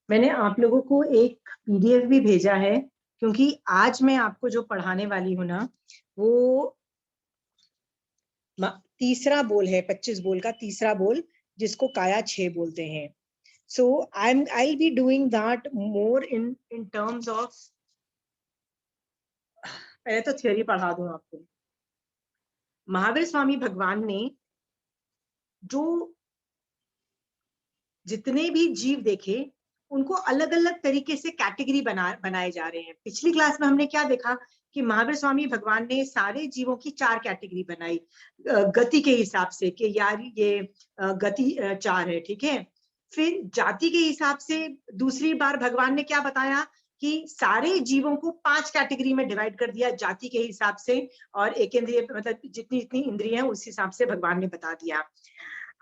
मैंने आप लोगों को एक पीडीएफ भी भेजा है, क्योंकि आज मैं आपको जो पढ़ाने वाली हूँ ना, वो तीसरा बोल है, 25 बोल का तीसरा बोल, जिसको काया 6 बोलते हैं। सो I'll be doing that more in terms of, पहले तो थियोरी पढ़ा दूं आपको। महावीर स्वामी भगवान ने जो जितने भी जीव देखे, उनको अलग अलग तरीके से कैटेगरी बनाए जा रहे हैं। पिछली क्लास में हमने क्या देखा कि महावीर स्वामी भगवान ने सारे जीवों की 4 कैटेगरी बनाई गति के हिसाब से, कि यार ये गति 4 है, ठीक है। फिर जाति के हिसाब से दूसरी बार भगवान ने क्या बताया कि सारे जीवों को 5 कैटेगरी में डिवाइड कर दिया जाति के हिसाब से, और एक इंद्रिय मतलब जितनी जितनी इंद्रिय है उस हिसाब से भगवान ने बता दिया।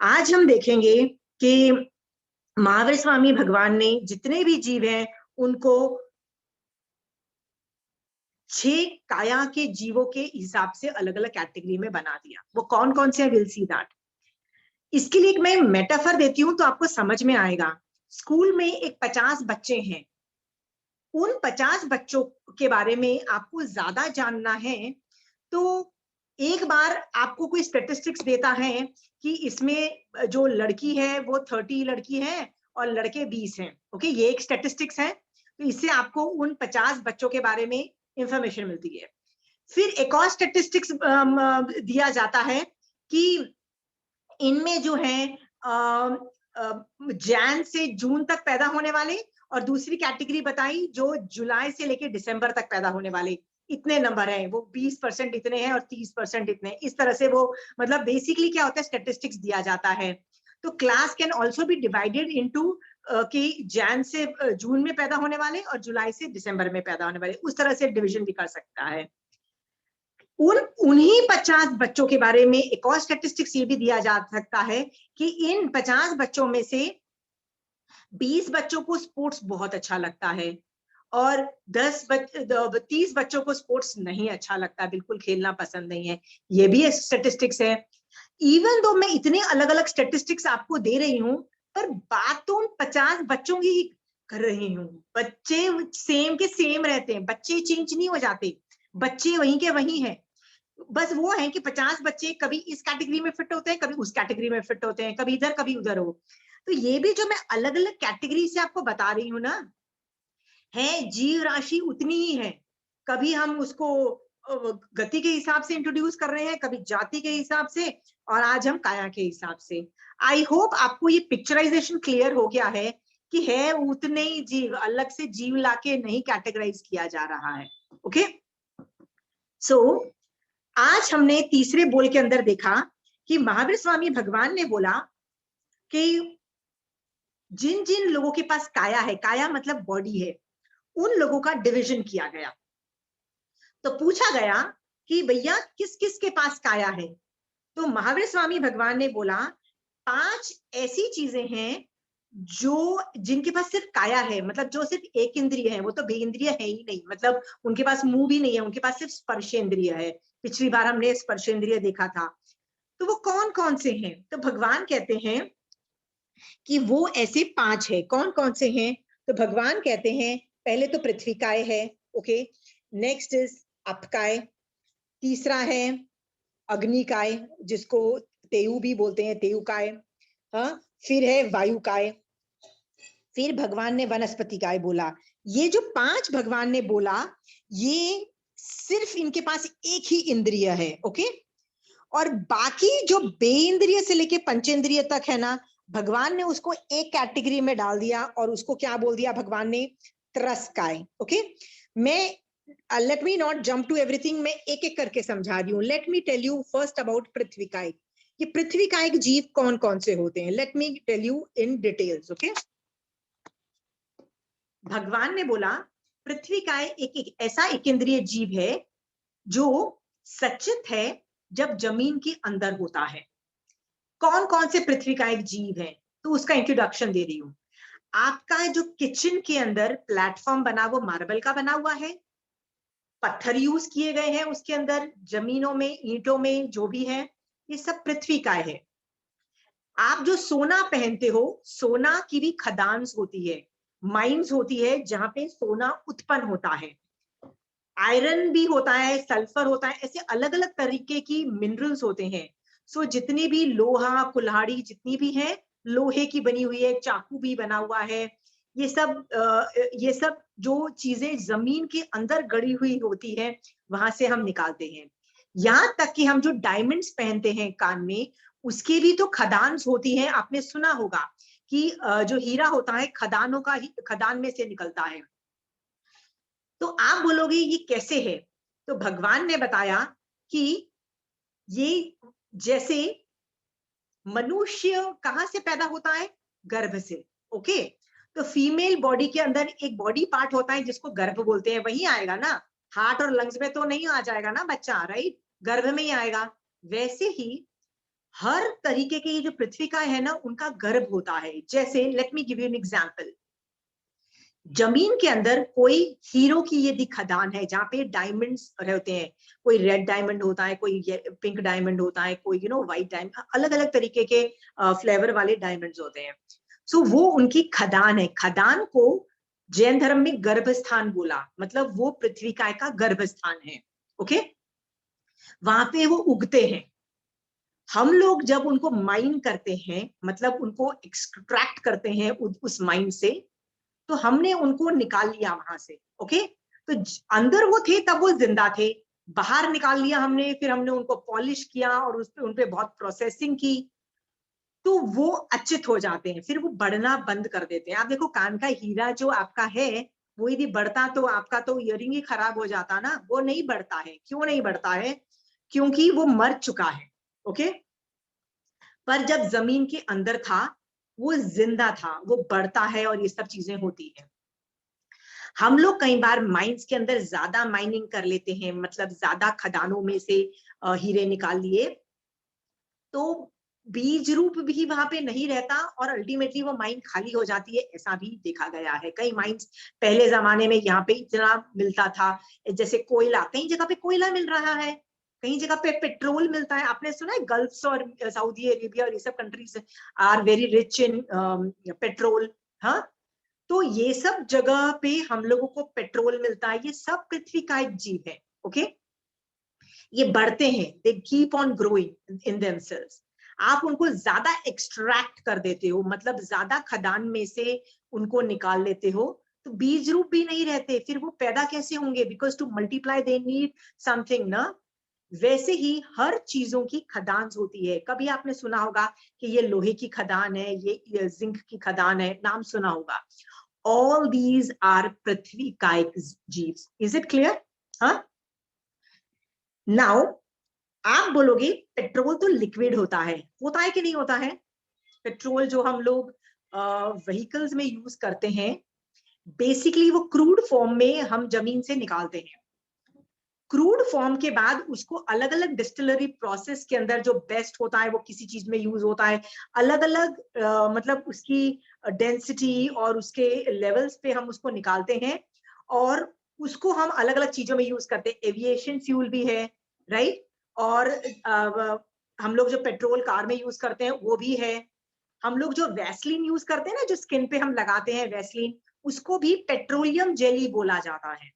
आज हम देखेंगे कि महावीर स्वामी भगवान ने जितने भी जीव हैं उनको 6 काया के जीवों के हिसाब से अलग अलग कैटेगरी में बना दिया। वो कौन कौन से, विल सी दैट। इसके लिए मैं मेटाफर देती हूं तो आपको समझ में आएगा। स्कूल में एक 50 बच्चे हैं, उन 50 बच्चों के बारे में आपको ज्यादा जानना है तो एक बार आपको कोई स्टेटिस्टिक्स देता है कि इसमें जो लड़की है वो 30 लड़की है और लड़के 20 हैं, ओके, ये एक स्टेटिस्टिक्स है। तो इससे आपको उन 50 बच्चों के बारे में इंफॉर्मेशन मिलती है। फिर एक और स्टेटिस्टिक्स दिया जाता है कि इनमें जो है जैन से जून तक पैदा होने वाले, और दूसरी कैटेगरी बताई जो जुलाई से लेके दिसंबर तक पैदा होने वाले, इतने नंबर हैं, वो 20% इतने हैं और 30% इतने। इस तरह से वो मतलब बेसिकली क्या होता है, स्टेटिस्टिक्स दिया जाता है। तो class can also be divided into कि जैन से जून में पैदा होने वाले और जुलाई से दिसंबर में पैदा होने वाले, उस तरह से डिवीजन भी कर सकता है। उन्हीं 50 बच्चों के बारे में एक और स्टेटिस्टिक्स ये भी दिया जा सकता है कि इन 50 बच्चों में से 20 बच्चों को स्पोर्ट्स बहुत अच्छा लगता है और 30 बच्चों को स्पोर्ट्स नहीं अच्छा लगता, बिल्कुल खेलना पसंद नहीं है। ये भी एक स्टेटिस्टिक्स है। इवन दो मैं इतने अलग अलग स्टेटिस्टिक्स आपको दे रही हूं, पर बात तो 50 बच्चों की कर रही हूँ। बच्चे सेम के सेम रहते हैं, बच्चे चेंज नहीं हो जाते, बच्चे वहीं के वहीं हैं। बस वो है कि 50 बच्चे कभी इस कैटेगरी में फिट होते हैं, कभी उस कैटेगरी में फिट होते हैं, कभी इधर कभी उधर हो। तो ये भी जो मैं अलग अलग कैटेगरी से आपको बता रही हूँ ना, है जीव राशि उतनी ही है। कभी हम उसको गति के हिसाब से इंट्रोड्यूस कर रहे हैं, कभी जाति के हिसाब से, और आज हम काया के हिसाब से। आई होप आपको ये पिक्चराइजेशन क्लियर हो गया है कि है उतने ही जीव, अलग से जीव लाके नहीं कैटेगराइज किया जा रहा है। ओके, सो आज हमने तीसरे बोल के अंदर देखा कि महावीर स्वामी भगवान ने बोला कि जिन जिन लोगों के पास काया है, काया मतलब बॉडी है, उन लोगों का डिवीजन किया गया। तो पूछा गया कि भैया किस किस के पास काया है। तो महावीर स्वामी भगवान ने बोला 5 ऐसी चीजें हैं जो जिनके पास सिर्फ काया है, मतलब जो सिर्फ एक इंद्रिय है, वो तो बेइंद्रिय है ही नहीं, मतलब उनके पास मुंह भी नहीं है, उनके पास सिर्फ स्पर्शेंद्रिय है। पिछली बार हमने स्पर्शेंद्रिय देखा था। तो वो कौन कौन से हैं? तो भगवान कहते हैं कि वो ऐसे 5 है। कौन कौन से हैं? तो भगवान कहते हैं पहले तो पृथ्वी काय है, ओके, नेक्स्ट इज अपकाय, तीसरा है अग्निकाय जिसको तेयु भी बोलते हैं, तेयुकाय, हाँ, फिर है वायुकाय, फिर भगवान ने वनस्पति काय बोला। ये जो 5 भगवान ने बोला, ये सिर्फ इनके पास एक ही इंद्रिय है, ओके। और बाकी जो बेइंद्रिय से लेके पंचेंद्रिय तक है ना, भगवान ने उसको एक कैटेगरी में डाल दिया और उसको क्या बोल दिया भगवान ने? त्रस्काय, ओके। मैं let me not jump to everything, मैं एक एक करके समझा रही हूँ। Let me tell you first about पृथ्वी काय। ये पृथ्वी काय जीव कौन कौन से होते हैं? Let me tell you in details, okay. भगवान ने बोला पृथ्वी काय एक ऐसा एक इंद्रिय जीव है जो सचित है जब जमीन के अंदर होता है। कौन कौन से पृथ्वी का एक जीव है, तो उसका इंट्रोडक्शन दे रही हूं। आपका जो किचन के अंदर प्लेटफॉर्म बना, वो मार्बल का बना हुआ है, पत्थर यूज किए गए हैं उसके अंदर, जमीनों में, ईंटों में जो भी है, ये सब पृथ्वी का है। आप जो सोना पहनते हो, सोना की भी खदान होती है, माइंस होती है जहां पे सोना उत्पन्न होता है, आयरन भी होता है, सल्फर होता है, ऐसे अलग अलग तरीके की मिनरल्स होते हैं। सो जितने भी लोहा कुल्हाड़ी जितनी भी है, लोहे की बनी हुई है, चाकू भी बना हुआ है, ये सब जो चीजें जमीन के अंदर गड़ी हुई होती है वहां से हम निकालते हैं। यहाँ तक कि हम जो डायमंड्स पहनते हैं कान में, उसकी भी तो खदान होती है। आपने सुना होगा कि जो हीरा होता है खदानों का ही, खदान में से निकलता है। तो आप बोलोगे ये कैसे है? तो भगवान ने बताया कि ये जैसे मनुष्य कहाँ से पैदा होता है? गर्भ से। ओके, तो फीमेल बॉडी के अंदर एक बॉडी पार्ट होता है जिसको गर्भ बोलते हैं, वही आएगा ना, हार्ट और लंग्स में तो नहीं आ जाएगा ना बच्चा, राइट? गर्भ में ही आएगा। वैसे ही हर तरीके की जो पृथ्वी का है ना, उनका गर्भ होता है। जैसे let me give you an example. जमीन के अंदर कोई हीरो की यदि खदान है जहाँ पे डायमंड्स होते हैं, कोई रेड डायमंड होता है, कोई पिंक डायमंड होता है, कोई व्हाइट डायमंड, अलग अलग तरीके के फ्लेवर वाले डायमंड्स होते हैं। सो वो उनकी खदान है। खदान को जैन धर्म में गर्भ स्थान बोला, मतलब वो पृथ्वी का गर्भ स्थान है। ओके, वहां पे वो उगते हैं। हम लोग जब उनको माइन करते हैं, मतलब उनको एक्सट्रैक्ट करते हैं उस माइन से, तो हमने उनको निकाल लिया वहां से। ओके, तो अंदर वो थे तब वो जिंदा थे, बाहर निकाल लिया हमने, फिर हमने उनको पॉलिश किया और उस पे उनपे बहुत प्रोसेसिंग की, तो वो अचित हो जाते हैं, फिर वो बढ़ना बंद कर देते हैं। आप देखो कान का हीरा जो आपका है, वो यदि बढ़ता तो आपका तो इयरिंग ही खराब हो जाता ना। वो नहीं बढ़ता है। क्यों नहीं बढ़ता है? क्योंकि वो मर चुका है। ओके, पर जब जमीन के अंदर था वो जिंदा था, वो बढ़ता है और ये सब चीजें होती है। हम लोग कई बार माइंस के अंदर ज्यादा माइनिंग कर लेते हैं, मतलब ज्यादा खदानों में से हीरे निकाल लिए, तो बीज रूप भी वहां पे नहीं रहता और अल्टीमेटली वो माइन खाली हो जाती है। ऐसा भी देखा गया है। कई माइंस पहले जमाने में यहाँ पे इतना मिलता था, जैसे कोयला, कई जगह पे कोयला मिल रहा है, कई जगह पे पेट्रोल मिलता है। आपने सुना है गल्फ और सऊदी अरेबिया और ये सब countries are very rich in petrol. हाँ, तो ये सब जगह पे हम लोगों को पेट्रोल मिलता है। ये सब पृथ्वी का एक जीव है। ओके, ये बढ़ते हैं, they keep on growing in themselves. आप उनको ज्यादा एक्सट्रैक्ट कर देते हो, मतलब ज्यादा खदान में से उनको निकाल लेते हो, तो बीज रूप भी नहीं रहते, फिर वो पैदा कैसे होंगे? Because to multiply they need something ना। वैसे ही हर चीजों की खदान होती है। कभी आपने सुना होगा कि ये लोहे की खदान है, ये जिंक की खदान है, नाम सुना होगा। ऑल दीज आर पृथ्वी कायिक जीव। Is it clear? हाँ, नाउ आप बोलोगे पेट्रोल तो लिक्विड होता है कि नहीं होता है? पेट्रोल जो हम लोग व्हीकल्स में यूज करते हैं, बेसिकली वो क्रूड फॉर्म में हम जमीन से निकालते हैं। क्रूड फॉर्म के बाद उसको अलग अलग डिस्टिलरी प्रोसेस के अंदर जो बेस्ट होता है वो किसी चीज में यूज होता है। अलग अलग मतलब उसकी डेंसिटी और उसके लेवल्स पे हम उसको निकालते हैं और उसको हम अलग अलग चीजों में यूज करते हैं। एविएशन फ्यूल भी है, राइट? और हम लोग जो पेट्रोल कार में यूज करते हैं वो भी है। हम लोग जो वैसलीन यूज करते हैं ना, जो स्किन पे हम लगाते हैं वैसलीन, उसको भी पेट्रोलियम जेली बोला जाता है,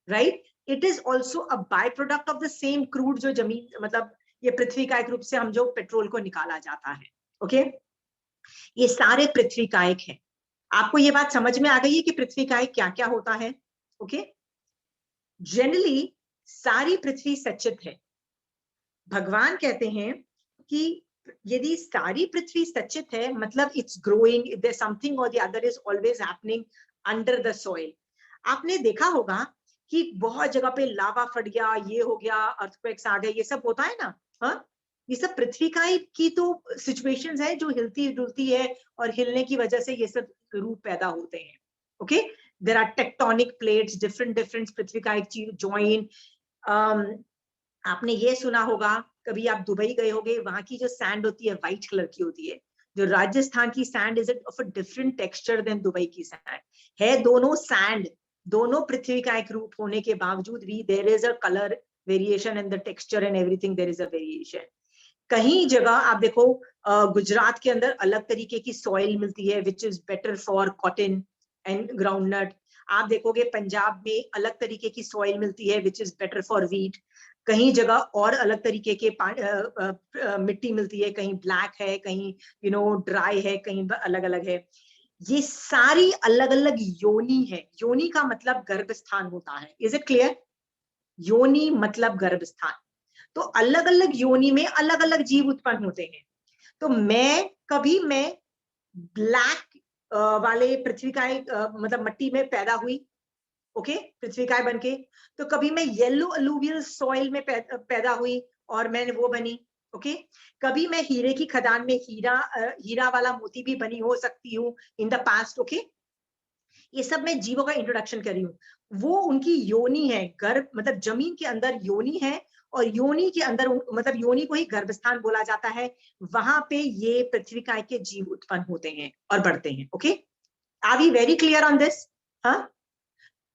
right? It is also a by product of the same crude जो जमीन, मतलब ये पृथ्वी का एक रूप से हम जो पेट्रोल को निकाला जाता है। ओके, ये सारे पृथ्वी का एक है। आपको ये बात समझ में आ गई है कि पृथ्वी का एक क्या क्या होता है? ओके, जनरली सारी पृथ्वी सच्चित है। भगवान कहते हैं कि यदि सारी पृथ्वी सच्चित है, मतलब इट्स ग्रोइंग, देयर समथिंग और the other is always happening under the soil. आपने देखा होगा कि बहुत जगह पे लावा फट गया, ये हो गया, अर्थक्वेक्स आ गए, ये सब होता है ना। हाँ, ये सब पृथ्वी का ही की तो सिचुएशंस है जो हिलती डुलती है, और हिलने की वजह से ये सब रूप पैदा होते हैं। Okay, there are tectonic plates, different different पृथ्वी का एक चीज ज्वाइन। आपने ये सुना होगा, कभी आप दुबई गए होगे, वहां की जो सैंड होती है व्हाइट कलर की होती है। जो राजस्थान की sand is of a different texture than Dubai की सैंड है। दोनों सैंड, दोनों पृथ्वी का एक रूप होने के बावजूद भी there is a colour variation in the texture and everything, there is a variation. कहीं जगह आप देखो, गुजरात के अंदर अलग तरीके की सॉइल मिलती है which is better for cotton, and groundnut. आप देखोगे पंजाब में अलग तरीके की सॉइल मिलती है which is better for wheat, कहीं जगह और अलग तरीके के मिट्टी मिलती है, कहीं ब्लैक है, कहीं ड्राई है, कहीं अलग अलग है। ये सारी अलग अलग योनि है। योनि का मतलब गर्भस्थान होता है। Is it clear? योनि मतलब गर्भस्थान। तो अलग अलग योनि में अलग अलग जीव उत्पन्न होते हैं। तो मैं ब्लैक वाले पृथ्वीकाय मतलब मट्टी में पैदा हुई, ओके, पृथ्वीकाय बनके। तो कभी मैं येलो अलूवियल सॉइल में पैदा हुई और मैंने वो बनी, ओके। कभी मैं हीरे की खदान में हीरा वाला मोती भी बनी हो सकती हूँ इन द पास्ट, ओके। ये सब मैं जीवों का इंट्रोडक्शन कर रही हूँ। वो उनकी योनि है, गर्भ मतलब जमीन के अंदर योनि है, और योनि के अंदर मतलब योनि को ही गर्भस्थान बोला जाता है। वहां पे ये पृथ्वीकाय के जीव उत्पन्न होते हैं और बढ़ते हैं, okay. Are we very clear on this? हाँ।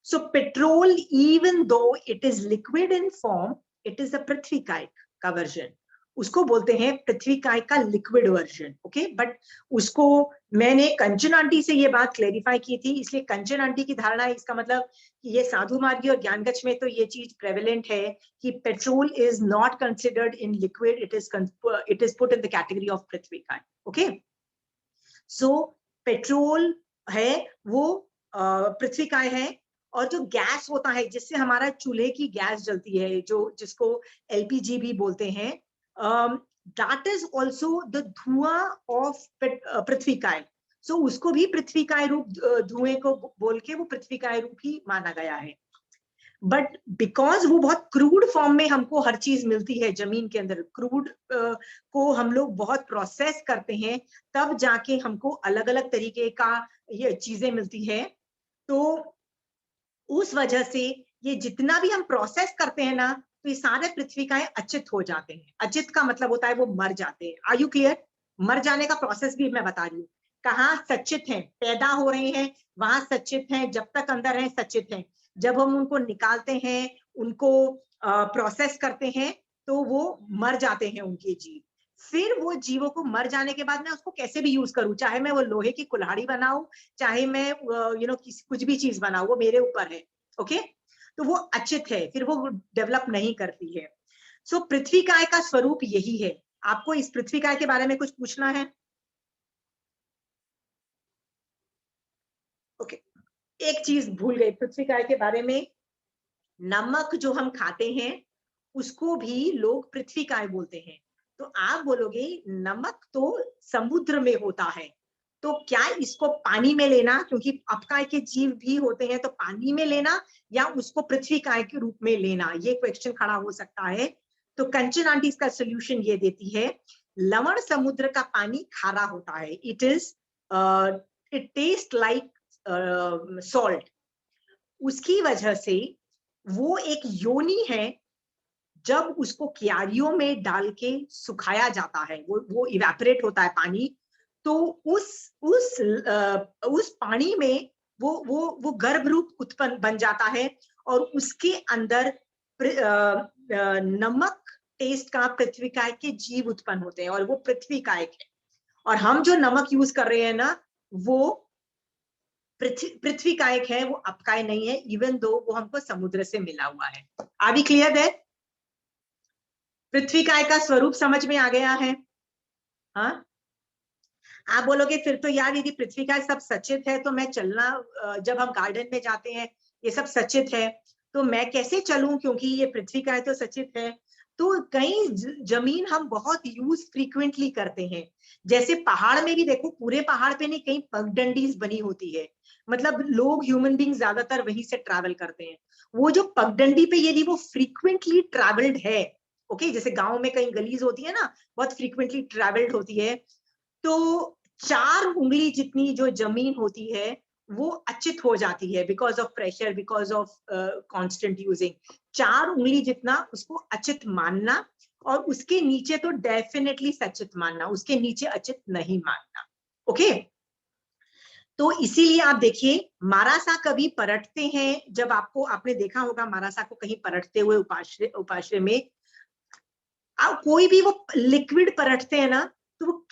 So petrol, even though it is liquid in form, it is a पृथ्वीकाय का वर्जन। उसको बोलते हैं पृथ्वीकाय का लिक्विड वर्जन, ओके। बट उसको मैंने कंचन आंटी से ये बात क्लेरिफाई की थी, इसलिए कंचन आंटी की धारणा है, इसका मतलब कि ये साधु मार्गी और ज्ञानगच्छ में तो ये चीज प्रेवलेंट है कि petrol is not considered in liquid, it is put in the category of पृथ्वीकाय, ओके। सो पेट्रोल है वो पृथ्वीकाय है। और जो गैस होता है जिससे हमारा चूल्हे की गैस जलती है, जो जिसको एलपीजी भी बोलते हैं, दैट इज ऑल्सो द धुआं ऑफ पृथ्वीकाय। सो उसको भी पृथ्वीकाय रूप धुएं को बोल के वो पृथ्वीकाय रूप ही माना गया है। बट बिकॉज वो बहुत क्रूड फॉर्म में हमको हर चीज मिलती है जमीन के अंदर, क्रूड को हम लोग बहुत प्रोसेस करते हैं, तब जाके हमको अलग अलग तरीके का ये चीजें मिलती है। तो उस वजह से ये जितना भी हम प्रोसेस करते हैं ना, तो ये सारे पृथ्वीकाय अचित हो जाते हैं। अचित का मतलब होता है वो मर जाते हैं। Are you clear? मर जाने का प्रोसेस भी मैं बता रही हूँ। कहाँ सचित हैं, पैदा हो रहे हैं वहां सचित हैं, जब तक अंदर है सचित हैं। जब हम उनको निकालते हैं, उनको प्रोसेस करते हैं, तो वो मर जाते हैं उनके जीव। फिर वो जीवों को मर जाने के बाद मैं उसको कैसे भी यूज करूं, चाहे मैं वो लोहे की कुल्हाड़ी बनाऊं, चाहे मैं कुछ भी चीज बनाऊं, वो मेरे ऊपर है, ओके। तो वो अचित है, फिर वो डेवलप नहीं करती है। सो पृथ्वीकाय का स्वरूप यही है। आपको इस पृथ्वीकाय के बारे में कुछ पूछना है? ओके। एक चीज भूल गई पृथ्वीकाय के बारे में, नमक जो हम खाते हैं उसको भी लोग पृथ्वीकाय बोलते हैं। तो आप बोलोगे नमक तो समुद्र में होता है, तो क्या इसको पानी में लेना, क्योंकि अपकाय के जीव भी होते हैं, तो पानी में लेना या उसको पृथ्वीकाय के रूप में लेना, ये क्वेश्चन खड़ा हो सकता है। तो कंचन आंटी इसका सोल्यूशन ये देती है, लवण समुद्र का पानी खारा होता है, इट टेस्ट लाइक सॉल्ट। उसकी वजह से वो एक योनि है। जब उसको क्यारियों में डाल के सुखाया जाता है, वो इवेपोरेट होता है पानी, तो उस पानी में वो गर्भ रूप उत्पन्न बन जाता है, और उसके अंदर नमक टेस्ट का पृथ्वीकाय के जीव उत्पन्न होते हैं, और वो पृथ्वीकाय है। और हम जो नमक यूज कर रहे हैं ना, वो पृथ्वीकाय है, वो अपकाय नहीं है, इवन दो वो हमको समुद्र से मिला हुआ है। आर वी क्लियर है? पृथ्वीकाय का स्वरूप समझ में आ गया है? हाँ। आप बोलोगे फिर तो यार यदि पृथ्वीकाय सब सचित है तो मैं चलना, जब हम गार्डन में जाते हैं ये सब सचित है, तो मैं कैसे चलूं, क्योंकि ये पृथ्वीकाय तो सचित है। तो कई जमीन हम बहुत यूज फ्रीक्वेंटली करते हैं। जैसे पहाड़ में भी देखो, पूरे पहाड़ पे नहीं, कहीं पगडंडीज बनी होती है, मतलब लोग ह्यूमन बींग ज्यादातर वहीं से ट्रैवल करते हैं। वो जो पगडंडी पे यदि वो फ्रीक्वेंटली ट्रैवल्ड है, ओके, जैसे गांव में कहीं गलीज होती है ना, बहुत फ्रीक्वेंटली ट्रैवल्ड होती है, तो 4 उंगली जितनी जो जमीन होती है वो अचित हो जाती है, because of pressure, because of constant using. 4 उंगली जितना उसको अचित मानना, और उसके नीचे तो डेफिनेटली सचित मानना, उसके नीचे अचित नहीं मानना, ओके। तो इसीलिए आप देखिए, मारासा कभी पलटते हैं, जब आपने देखा होगा मारासा को कहीं पलटते हुए उपाश्रय में, अब कोई भी वो लिक्विड पलटते हैं ना, तो वो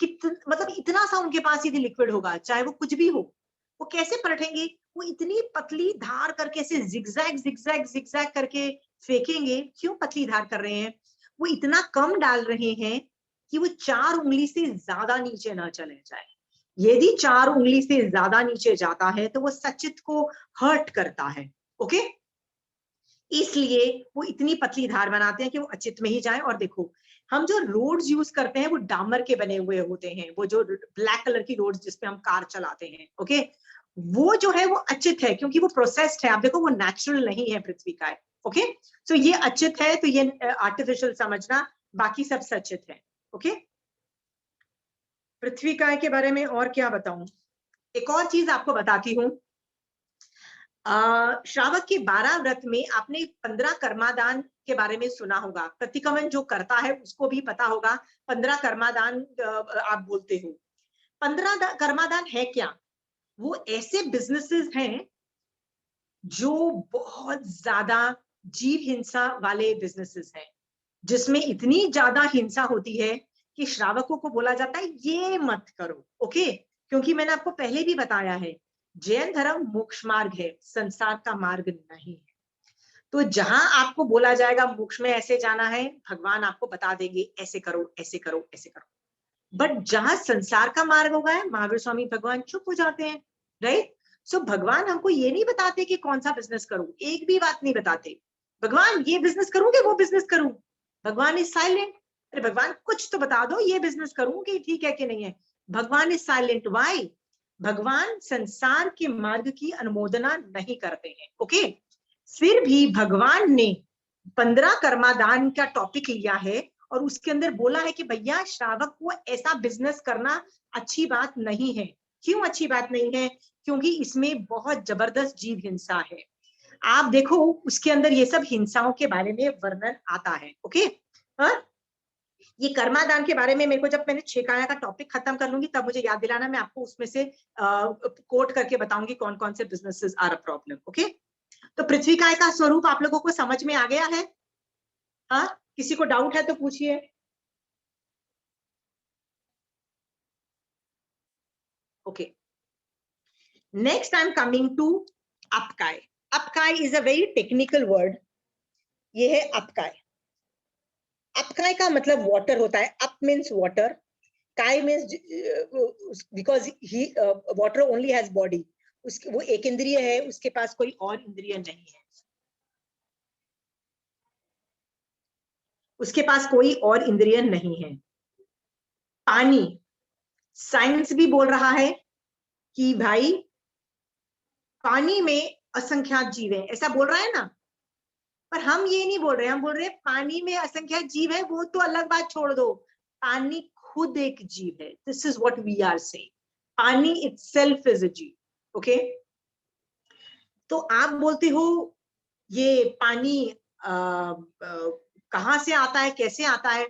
मतलब इतना सा उनके पास यदि लिक्विड होगा, चाहे वो कुछ भी हो, वो कैसे पलटेंगे? वो इतनी पतली धार करके ऐसे जिगजैग जिगजैग जिगजैग करके फेंकेंगे। क्यों पतली धार कर रहे हैं? वो इतना कम डाल रहे हैं कि वो 4 उंगली से ज्यादा नीचे ना चले जाए। यदि 4 उंगली से ज्यादा नीचे जाता है तो वो सचित को हर्ट करता है। ओके, इसलिए वो इतनी पतली धार बनाते हैं कि वो अचित में ही जाए। और देखो, हम जो रोड्स यूज करते हैं वो डामर के बने हुए होते हैं, वो जो ब्लैक कलर की रोड्स जिसपे हम कार चलाते हैं, ओके, वो जो है वो अचित है क्योंकि वो प्रोसेस्ड है। आप देखो वो नेचुरल नहीं है पृथ्वी का। ओके, सो ये अचित है, तो ये आर्टिफिशियल समझना, बाकी सब सचित है। ओके, पृथ्वी काय के बारे में और क्या बताऊं? एक और चीज आपको बताती हूँ। श्रावक के 12 व्रत में आपने 15 कर्मादान के बारे में सुना होगा। प्रतिक्रमण जो करता है उसको भी पता होगा 15 कर्मादान आप बोलते हो। 15 कर्मादान है क्या? वो ऐसे बिजनेसेस हैं जो बहुत ज्यादा जीव हिंसा वाले बिजनेसेस हैं, जिसमें इतनी ज्यादा हिंसा होती है कि श्रावकों को बोला जाता है ये मत करो। ओके, क्योंकि मैंने आपको पहले भी बताया है, जैन धर्म मोक्ष मार्ग है, संसार का मार्ग नहीं है। तो जहां आपको बोला जाएगा मोक्ष में ऐसे जाना है, भगवान आपको बता देंगे ऐसे करो ऐसे करो ऐसे करो। बट जहां संसार का मार्ग होगा, महावीर स्वामी भगवान चुप हो जाते हैं। राइट, सो भगवान हमको ये नहीं बताते कि कौन सा बिजनेस करूं, एक भी बात नहीं बताते। भगवान ये बिजनेस करूंगे वो बिजनेस करूं, भगवान इज साइलेंट। अरे भगवान कुछ तो बता दो, ये बिजनेस करूंगी ठीक है कि नहीं है। भगवान इज साइलेंट। वाई? भगवान संसार के मार्ग की अनुमोदना नहीं करते हैं। ओके, फिर भी भगवान ने 15 कर्मादान का टॉपिक लिया है और उसके अंदर बोला है कि भैया श्रावक को ऐसा बिजनेस करना अच्छी बात नहीं है। क्यों अच्छी बात नहीं है? क्योंकि इसमें बहुत जबरदस्त जीव हिंसा है। आप देखो उसके अंदर ये सब हिंसाओं के बारे में वर्णन आता है। ओके, हाँ, ये कर्मादान के बारे में मेरे को, जब मैंने छेकाया का टॉपिक खत्म कर लूंगी तब मुझे याद दिलाना, मैं आपको उसमें से कोट करके बताऊंगी कौन कौन से businesses are a problem. Okay, तो पृथ्वी काय का स्वरूप आप लोगों को समझ में आ गया है? हाँ, किसी को डाउट है तो पूछिए। Okay, next I am coming to अपकाय। अपकाय is a very technical word. ये है अपकाय। अपकाय का मतलब वाटर होता है। अप मीन्स वाटर, काय मीन्स बिकॉज ही वाटर ओनली हैज बॉडी। उसके वो एक इंद्रिय है, उसके पास कोई और इंद्रिय नहीं है, उसके पास कोई और इंद्रिय नहीं है। पानी, साइंस भी बोल रहा है कि भाई पानी में असंख्यात जीव है, ऐसा बोल रहा है ना। पर हम ये नहीं बोल रहे, हम बोल रहे हैं पानी में असंख्यात जीव है, वो तो अलग बात छोड़ दो, पानी खुद एक जीव है। This is what we are saying, पानी इटसेल्फ इज अ जीव। ओके, तो आप बोलते हो ये पानी कहाँ से आता है, कैसे आता है?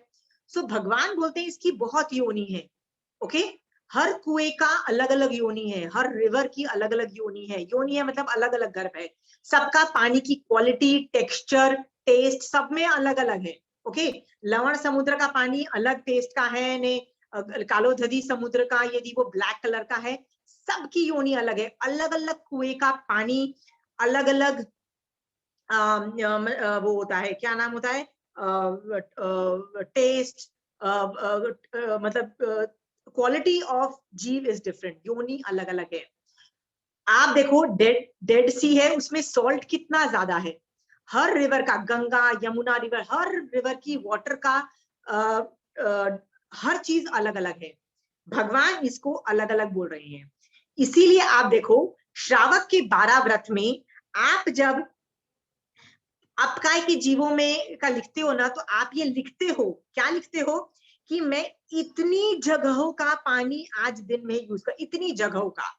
सो भगवान बोलते हैं इसकी बहुत योनि है। ओके, हर कुएं का अलग अलग योनि है, हर रिवर की अलग अलग योनि है। योनि है मतलब अलग अलग गर्भ है। सबका पानी की क्वालिटी, टेक्सचर, टेस्ट सब में अलग अलग है। ओके, लवण समुद्र का पानी अलग टेस्ट का है ने, कालोधधी समुद्र का यदि वो ब्लैक कलर का है, सबकी योनि अलग है। अलग अलग कुएं का पानी अलग अलग वो होता है, क्या नाम होता है, टेस्ट, मतलब क्वालिटी ऑफ जीव इज डिफरेंट, योनि अलग अलग है। आप देखो डेड डेड सी है, उसमें सॉल्ट कितना ज्यादा है। हर रिवर का, गंगा यमुना रिवर, हर रिवर की वाटर का आ, आ, हर चीज अलग अलग है। भगवान इसको अलग अलग बोल रहे हैं। इसीलिए आप देखो श्रावक के 12 व्रत में आप जब अपकाय के जीवों में का लिखते हो ना, तो आप ये लिखते हो, क्या लिखते हो कि मैं इतनी जगहों का पानी आज दिन में यूज कर, इतनी जगहों का।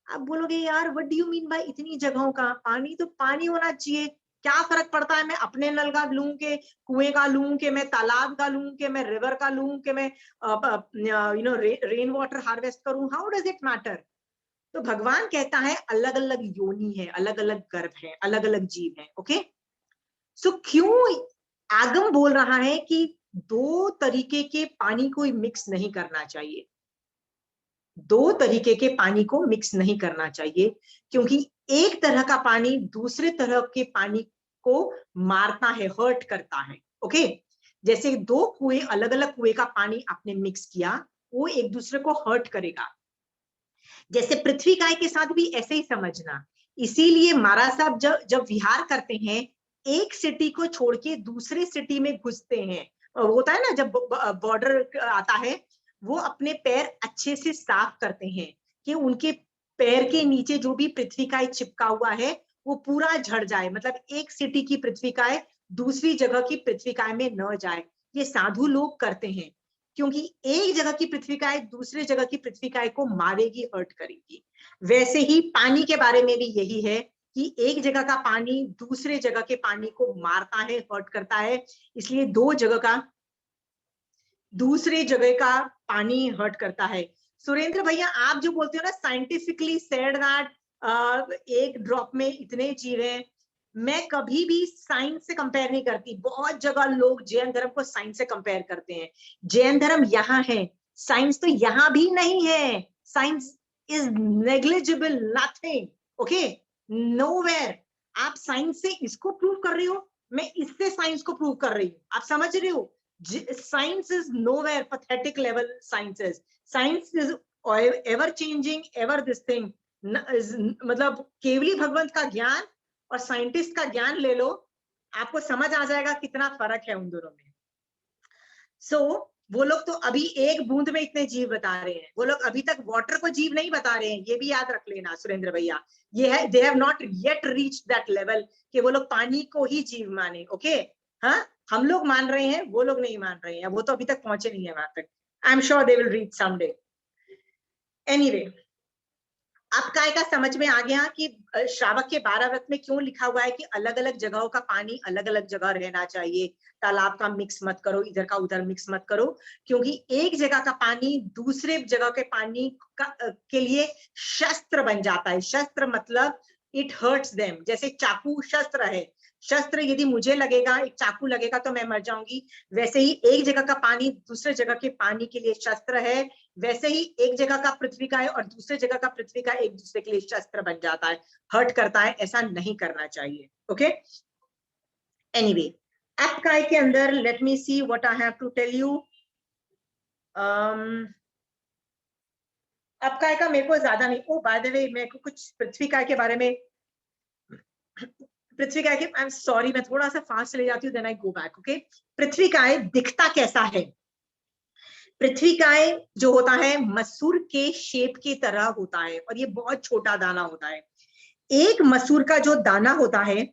आप बोलोगे यार what do you mean by इतनी जगहों का? पानी तो पानी होना चाहिए, क्या फर्क पड़ता है मैं अपने नल का लूं के कुएं का लूं के मैं तालाब का लूं के मैं रिवर का लूं के मैं रेन वाटर हार्वेस्ट करूं, हाउ डज इट मैटर? तो भगवान कहता है अलग अलग योनि है, अलग अलग गर्भ है, अलग अलग जीव है। ओके, सो क्यों आगम बोल रहा है कि 2 तरीके के पानी को मिक्स नहीं करना चाहिए? 2 तरीके के पानी को मिक्स नहीं करना चाहिए क्योंकि एक तरह का पानी दूसरे तरह के पानी को मारता है, हर्ट करता है। ओके, जैसे दो कुएं, अलग अलग कुएं का पानी आपने मिक्स किया, वो एक दूसरे को हर्ट करेगा। जैसे पृथ्वी काय के साथ भी ऐसे ही समझना। इसीलिए महाराज साहब जब जब विहार करते हैं, एक सिटी को छोड़ के दूसरे सिटी में घुसते हैं, होता है ना जब बॉर्डर आता है, वो अपने पैर अच्छे से साफ करते हैं कि उनके पैर के नीचे जो भी पृथ्वी काय चिपका हुआ है वो पूरा झड़ जाए, मतलब एक सिटी की पृथ्वी काय दूसरी जगह की पृथ्वी काय में न जाए। ये साधु लोग करते हैं, क्योंकि एक जगह की पृथ्वी काय दूसरे जगह की पृथ्वी काय को मारेगी, हर्ट करेगी। वैसे ही पानी के बारे में भी यही है कि एक जगह का पानी दूसरे जगह के पानी को मारता है, हर्ट करता है। इसलिए दो जगह का दूसरे जगह का पानी हर्ट करता है। सुरेंद्र भैया, आप जो बोलते हो ना साइंटिफिकली सेड दैट एक ड्रॉप में इतने जीव हैं, मैं कभी भी साइंस से कंपेयर नहीं करती। बहुत जगह लोग जैन धर्म को साइंस से कंपेयर करते हैं। जैन धर्म यहाँ है, साइंस तो यहाँ भी नहीं है। Science is negligible, nothing. Okay, nowhere. आप साइंस से इसको प्रूव कर रही हो, मैं इससे साइंस को प्रूव कर रही हूँ, आप समझ रहे हो? Science is nowhere pathetic level. Science is ever changing, ever this thing. मतलब केवली भगवंत का ज्ञान और साइंटिस्ट का ज्ञान ले लो, आपको समझ आ जाएगा कितना फर्क है उन दोनों में। वो लोग तो अभी एक बूंद में इतने जीव बता रहे हैं, वो लोग अभी तक वाटर को जीव नहीं बता रहे हैं, ये भी याद रख लेना सुरेंद्र भैया। ये है, they have not yet reached that level कि वो लोग पानी को ही जीव माने। ओके, हाँ, हम लोग मान रहे हैं, वो लोग नहीं मान रहे हैं, वो तो अभी तक पहुंचे नहीं है वहां तक। I am sure they will reach someday. Anyway, अब काय का समझ में आ गया कि श्रावक के 12 व्रत में क्यों लिखा हुआ है कि अलग अलग जगहों का पानी अलग अलग जगह रहना चाहिए, तालाब का मिक्स मत करो, इधर का उधर मिक्स मत करो। क्योंकि एक जगह का पानी दूसरे जगह के पानी के लिए शस्त्र बन जाता है। शस्त्र मतलब इट हर्ट्स देम। जैसे चाकू शस्त्र है, शस्त्र यदि मुझे लगेगा, एक चाकू लगेगा तो मैं मर जाऊंगी, वैसे ही एक जगह का पानी दूसरे जगह के पानी के लिए शस्त्र है। वैसे ही एक जगह का पृथ्वी का है और दूसरे जगह का पृथ्वी का एक दूसरे के लिए शस्त्र बन जाता है, हर्ट करता है। ऐसा नहीं करना चाहिए। ओके, एनीवे, अब काय के अंदर let me see what I have to tell you. अब काय का मेरे को ज्यादा नहीं, ओ बाय द वे मेरे को कुछ पृथ्वी काय के बारे में, पृथ्वी काय के, आई एम सॉरी मैं थोड़ा सा फास्ट चले जाती हूँ, then I go back. Okay, पृथ्वी काय दिखता कैसा है? पृथ्वी काय जो होता है मसूर के शेप की तरह होता है, और ये बहुत छोटा दाना होता है। एक मसूर का जो दाना होता है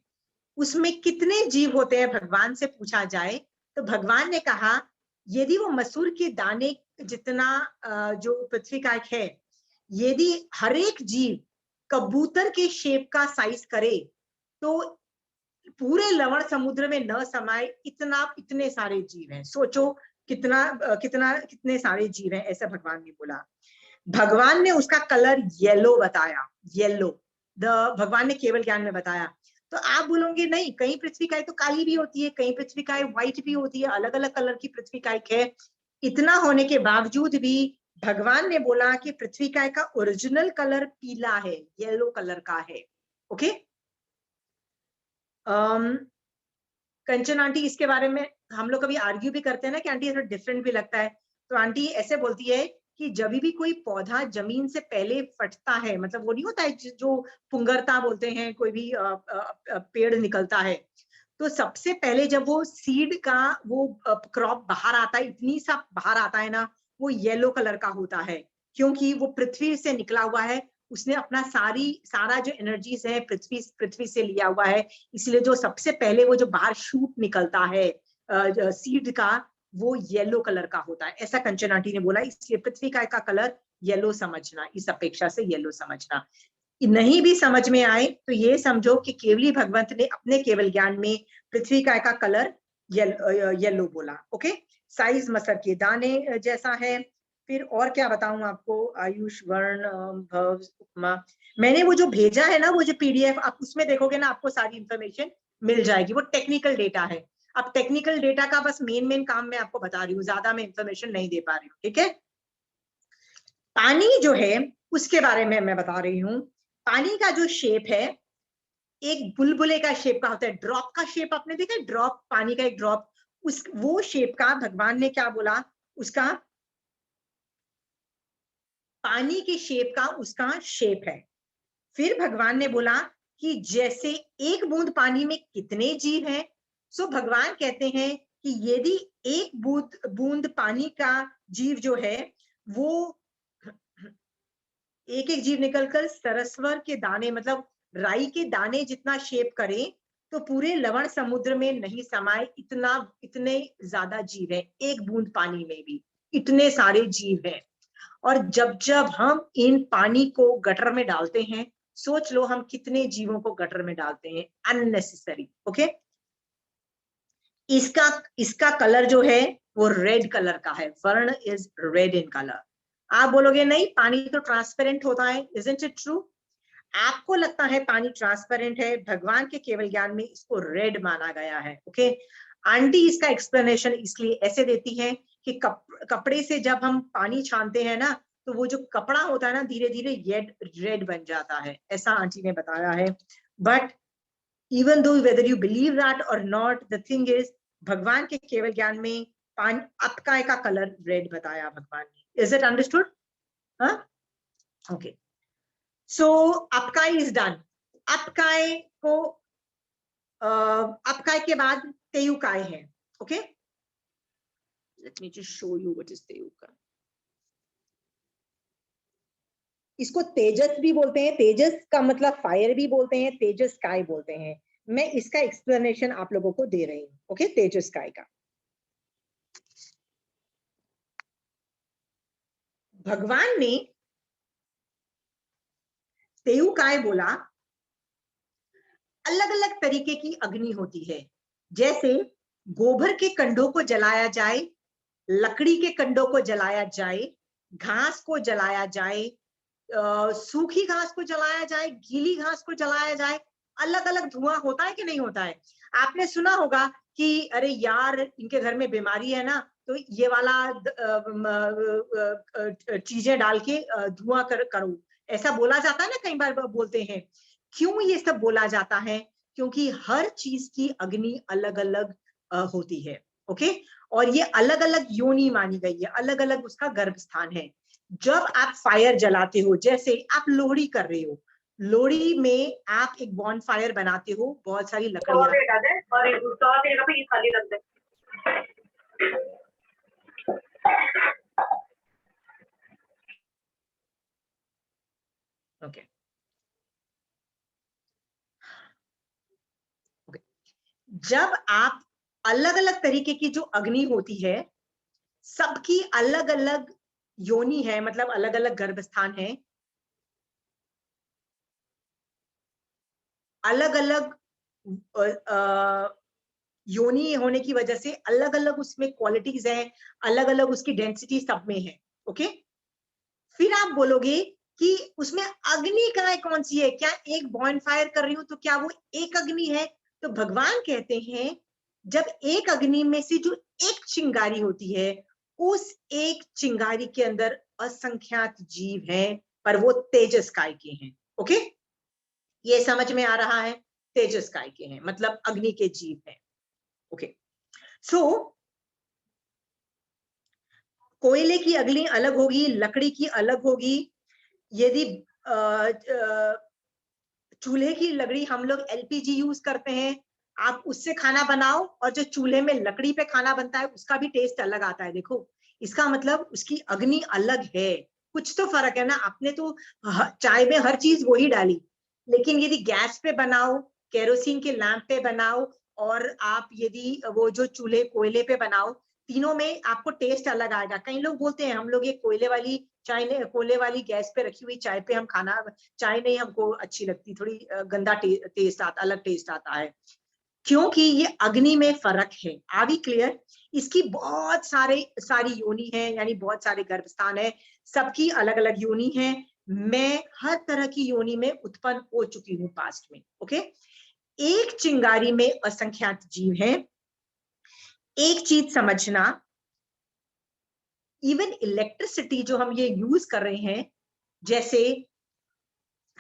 उसमें कितने जीव होते हैं भगवान से पूछा जाए तो भगवान ने कहा यदि वो मसूर के दाने जितना जो पृथ्वी काय है, यदि हर एक जीव कबूतर के शेप का साइज करे तो पूरे लवण समुद्र में न समाये इतने सारे जीव हैं। सोचो कितने सारे जीव हैं, ऐसा भगवान ने बोला। भगवान ने उसका कलर येलो बताया, येलो द भगवान ने केवल ज्ञान में बताया। तो आप बोलोगे नहीं, कहीं पृथ्वी काय तो काली भी होती है, कहीं पृथ्वी काय व्हाइट भी होती है, अलग अलग कलर की पृथ्वी काय है। इतना होने के बावजूद भी भगवान ने बोला कि पृथ्वी काय का ओरिजिनल कलर पीला है, येलो कलर का है। ओके, कंचन आंटी इसके बारे में हम लोग कभी आर्ग्यू भी करते हैं ना कि आंटी ऐसा डिफरेंट भी लगता है, तो आंटी ऐसे बोलती है कि जब भी कोई पौधा जमीन से पहले फटता है, मतलब वो नहीं होता है जो पुंगरता बोलते हैं, कोई भी पेड़ निकलता है, तो सबसे पहले जब वो सीड का वो क्रॉप बाहर आता है, इतनी सा बाहर आता है ना, वो येलो कलर का होता है, क्योंकि वो पृथ्वी से निकला हुआ है। उसने अपना सारा जो एनर्जीज है पृथ्वी से लिया हुआ है, इसलिए जो सबसे पहले वो जो बाहर शूट निकलता है सीड का, वो येलो कलर का होता है, ऐसा कंचन आंटी ने बोला। इसलिए पृथ्वी का कलर येलो समझना, इस अपेक्षा से येलो समझना। नहीं भी समझ में आए तो ये समझो कि केवली भगवंत ने अपने केवल ज्ञान में पृथ्वी का कलर येलो बोला। ओके, साइज मसर के दाने जैसा है। फिर और क्या बताऊं आपको, आयुष वर्ण भव उपमा, मैंने वो जो भेजा है ना, वो जो पीडीएफ, आप उसमें देखोगे ना, आपको सारी इंफॉर्मेशन मिल जाएगी। वो टेक्निकल डेटा है। अब टेक्निकल डेटा का बस मेन काम मैं आपको बता रही हूँ, ज्यादा मैं इंफॉर्मेशन नहीं दे पा रही हूँ। ठीक है, पानी जो है उसके बारे में मैं बता रही हूँ। पानी का जो शेप है एक बुलबुले का शेप का होता है, ड्रॉप का शेप आपने देखा है, ड्रॉप, पानी का एक ड्रॉप, उस वो शेप का भगवान ने क्या बोला, उसका पानी के शेप का उसका शेप है। फिर भगवान ने बोला कि जैसे एक बूंद पानी में कितने जीव हैं, सो भगवान कहते हैं कि यदि एक बूंद बूंद पानी का जीव जो है वो एक एक जीव निकलकर सरस्वर के दाने मतलब राई के दाने जितना शेप करे तो पूरे लवण समुद्र में नहीं समाये, इतना इतने ज्यादा जीव है, एक बूंद पानी में भी इतने सारे जीव हैं। और जब जब हम इन पानी को गटर में डालते हैं, सोच लो हम कितने जीवों को गटर में डालते हैं अननेसेसरी। ओके, इसका इसका कलर जो है वो रेड कलर का है, वर्ण इज रेड इन कलर। आप बोलोगे नहीं पानी तो ट्रांसपेरेंट होता है, इजंट इट ट्रू? आपको लगता है पानी ट्रांसपेरेंट है, भगवान के केवल ज्ञान में इसको रेड माना गया है। ओके, आंटी इसका एक्सप्लेनेशन इसलिए ऐसे देती है कि कपड़े से जब हम पानी छानते हैं ना तो वो जो कपड़ा होता है ना धीरे धीरे रेड बन जाता है, ऐसा आंटी ने बताया है। But even though whether you believe that और नॉट, द थिंग इज भगवान के केवल ज्ञान में पानी अपकाय का कलर रेड बताया भगवान ने। Is it understood? हाँ, ओके। सो अपकाय इज डन। अपकाय को अपकाय के बाद तेयुकाय है। Okay, let me just show you what is तेयुका। इसको तेजस भी बोलते हैं, तेजस का मतलब फायर भी बोलते हैं, तेजस काय बोलते हैं। मैं इसका एक्सप्लेनेशन आप लोगों को दे रही हूँ। ओके, तेजस काय का भगवान ने तेयुकाय बोला, अलग अलग तरीके की अग्नि होती है, जैसे गोबर के कंडों को जलाया जाए, लकड़ी के कंडों को जलाया जाए, घास को जलाया जाए, सूखी घास को जलाया जाए, गीली घास को जलाया जाए, अलग अलग धुआं होता है कि नहीं होता है? आपने सुना होगा कि अरे यार इनके घर में बीमारी है ना तो ये वाला चीजें डाल के धुआं करो, ऐसा बोला जाता है ना, कई बार बोलते हैं। क्यों ये सब बोला जाता है? क्योंकि हर चीज की अग्नि अलग अलग होती है। ओके, और ये अलग अलग योनि मानी गई है, अलग अलग उसका गर्भ स्थान है। जब आप फायर जलाते हो, जैसे आप लोहड़ी कर रहे हो, लोहड़ी में आप एक बॉन फायर बनाते हो, बहुत सारी लकड़ियां ओके जब आप अलग अलग तरीके की जो अग्नि होती है, सबकी अलग अलग योनि है, मतलब अलग अलग गर्भस्थान है, अलग अलग योनि होने की वजह से अलग अलग उसमें क्वालिटीज हैं, अलग अलग उसकी डेंसिटी सब में है। ओके, फिर आप बोलोगे कि उसमें अग्नि का कौन सी है, क्या एक बॉन फायर कर रही हूं तो क्या वो एक अग्नि है? तो भगवान कहते हैं जब एक अग्नि में से जो एक चिंगारी होती है, उस एक चिंगारी के अंदर असंख्यात जीव हैं, पर वो तेजस काय के हैं। ओके, ये समझ में आ रहा है? तेजस काय के हैं मतलब अग्नि के जीव हैं। ओके, सो कोयले की अग्नि अलग होगी, लकड़ी की अलग होगी। यदि चूल्हे की लकड़ी हम लोग एलपीजी यूज करते हैं, आप उससे खाना बनाओ और जो चूल्हे में लकड़ी पे खाना बनता है उसका भी टेस्ट अलग आता है। देखो, इसका मतलब उसकी अग्नि अलग है, कुछ तो फर्क है ना। आपने तो चाय में हर चीज वही डाली, लेकिन यदि गैस पे बनाओ, केरोसिन के लैंप पे बनाओ, और आप यदि वो जो चूल्हे कोयले पे बनाओ, तीनों में आपको टेस्ट अलग आएगा। कई लोग बोलते हैं हम लोग ये कोयले वाली चाय ने कोयले वाली गैस पे रखी हुई चाय पे हम खाना, चाय नहीं हमको अच्छी लगती, थोड़ी गंदा टेस्ट आता, अलग टेस्ट आता है, क्योंकि ये अग्नि में फर्क है। Are we clear? इसकी बहुत सारी योनि है, यानी बहुत सारे गर्भस्थान है, सबकी अलग अलग योनि है। मैं हर तरह की योनि में उत्पन्न हो चुकी हूँ पास्ट में। ओके, एक चिंगारी में असंख्यात जीव हैं। एक चीज समझना, इवन इलेक्ट्रिसिटी जो हम ये यूज कर रहे हैं, जैसे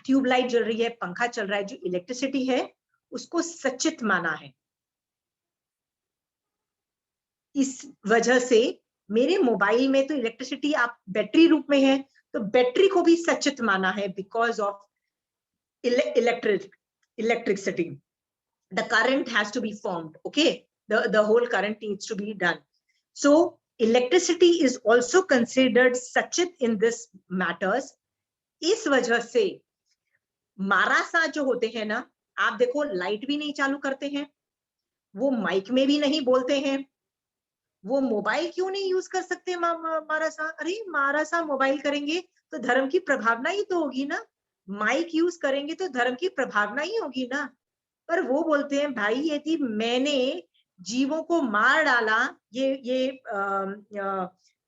ट्यूबलाइट जल रही है, पंखा चल रहा है, जो इलेक्ट्रिसिटी है उसको सचित माना है। इस वजह से मेरे मोबाइल में तो इलेक्ट्रिसिटी आप बैटरी रूप में है, तो बैटरी को भी सचित माना है because of electricity. The current has to be formed, okay? The whole current needs to be done. So electricity is also considered sachit in this matters. इस वजह से मारासा जो होते हैं ना, आप देखो लाइट भी नहीं चालू करते हैं, वो माइक में भी नहीं बोलते हैं, वो मोबाइल क्यों नहीं यूज कर सकते मारासा? अरे मारासा मोबाइल करेंगे तो धर्म की प्रभावना ही तो होगी ना, माइक यूज करेंगे तो धर्म की प्रभावना ही होगी ना। पर वो बोलते हैं भाई यदि मैंने जीवों को मार डाला, ये